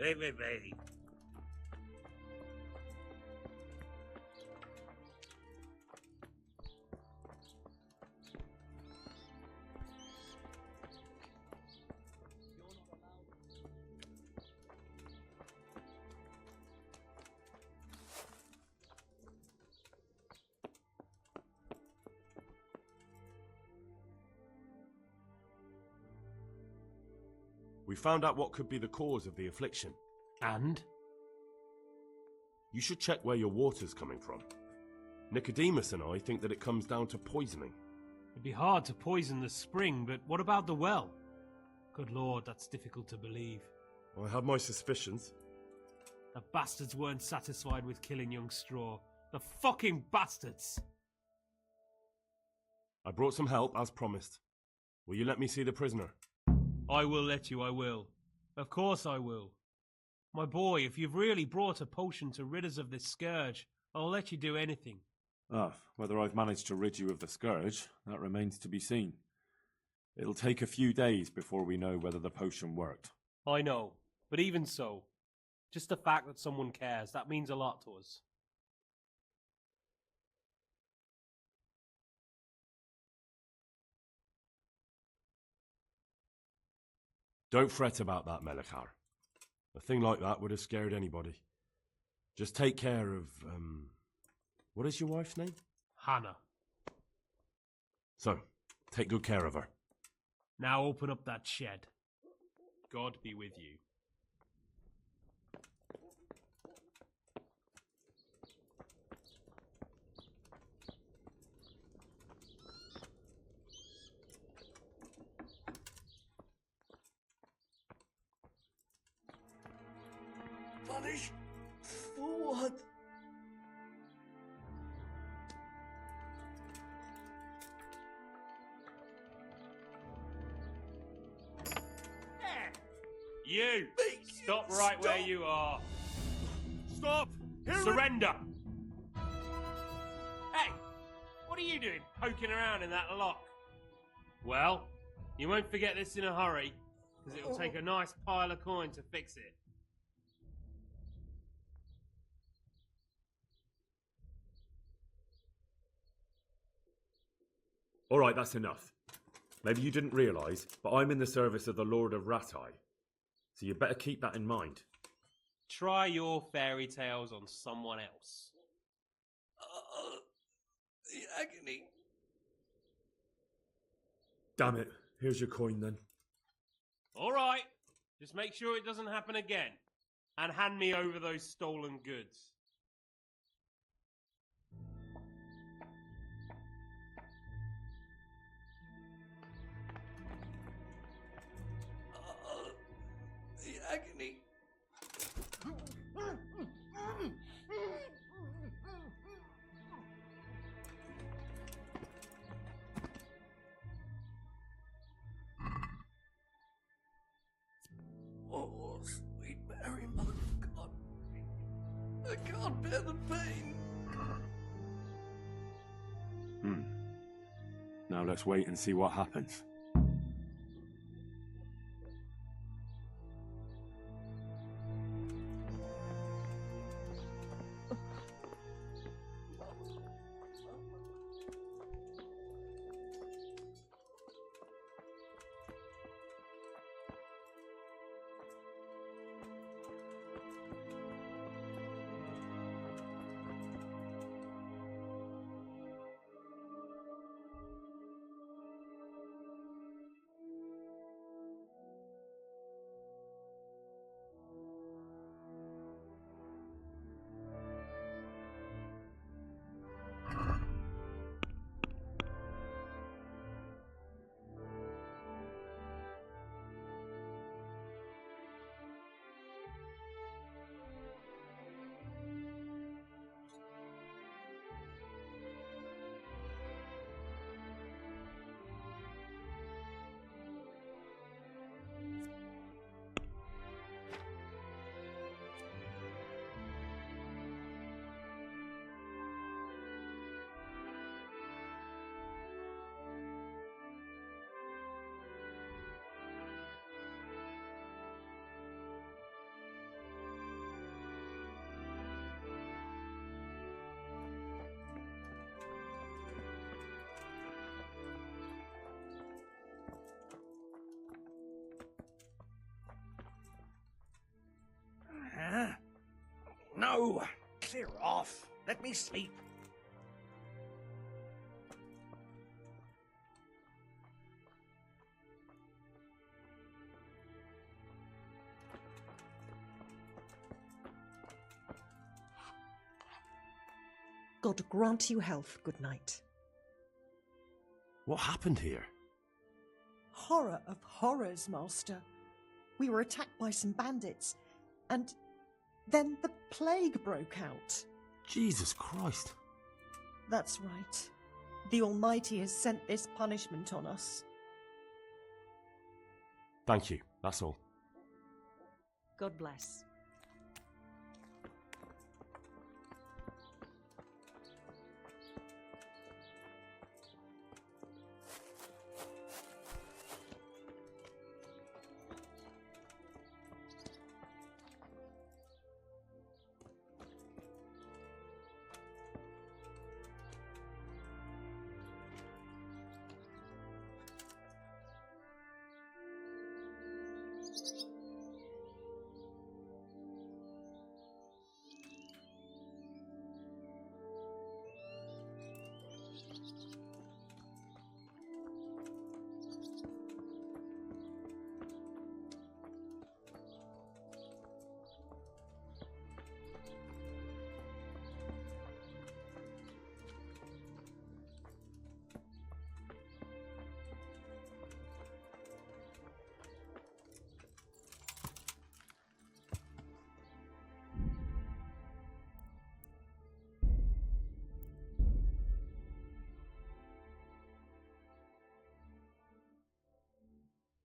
Leave me be.
We found out what could be the cause of the affliction.
And?
You should check where your water's coming from. Nicodemus and I think that it comes down to poisoning.
It'd be hard to poison the spring, but what about the well? Good lord, that's difficult to believe.
I have my suspicions.
The bastards weren't satisfied with killing young Straw. The fucking bastards!
I brought some help, as promised. Will you let me see the prisoner?
I will let you, I will. Of course I will. My boy, if you've really brought a potion to rid us of this scourge, I'll let you do anything.
Ah, whether I've managed to rid you of the scourge, that remains to be seen. It'll take a few days before we know whether the potion worked.
I know, but even so, just the fact that someone cares, that means a lot to us.
Don't fret about that, Melechar. A thing like that would have scared anybody. Just take care of, what is your wife's name?
Hannah.
So, take good care of her.
Now open up that shed. God be with you.
Punish? For what?
You! Stop right where you are.
Stop!
Surrender! Hey! What are you doing poking around in that lock? Well, you won't forget this in a hurry, because it'll take a nice pile of coin to fix it.
All right, that's enough. Maybe you didn't realise, but I'm in the service of the Lord of Ratai. So you better keep that in mind.
Try your fairy tales on someone else.
The agony.
Damn it. Here's your coin then.
All right. Just make sure it doesn't happen again. And hand me over those stolen goods.
The agony. Oh, sweet Mary, Mother of God. I can't bear the pain.
Now let's wait and see what happens.
Oh, clear off. Let me sleep.
God grant you health, good night.
What happened here?
Horror of horrors, Master. We were attacked by some bandits, and then the plague broke out.
Jesus Christ.
That's right. The Almighty has sent this punishment on us.
Thank you, that's all.
God bless.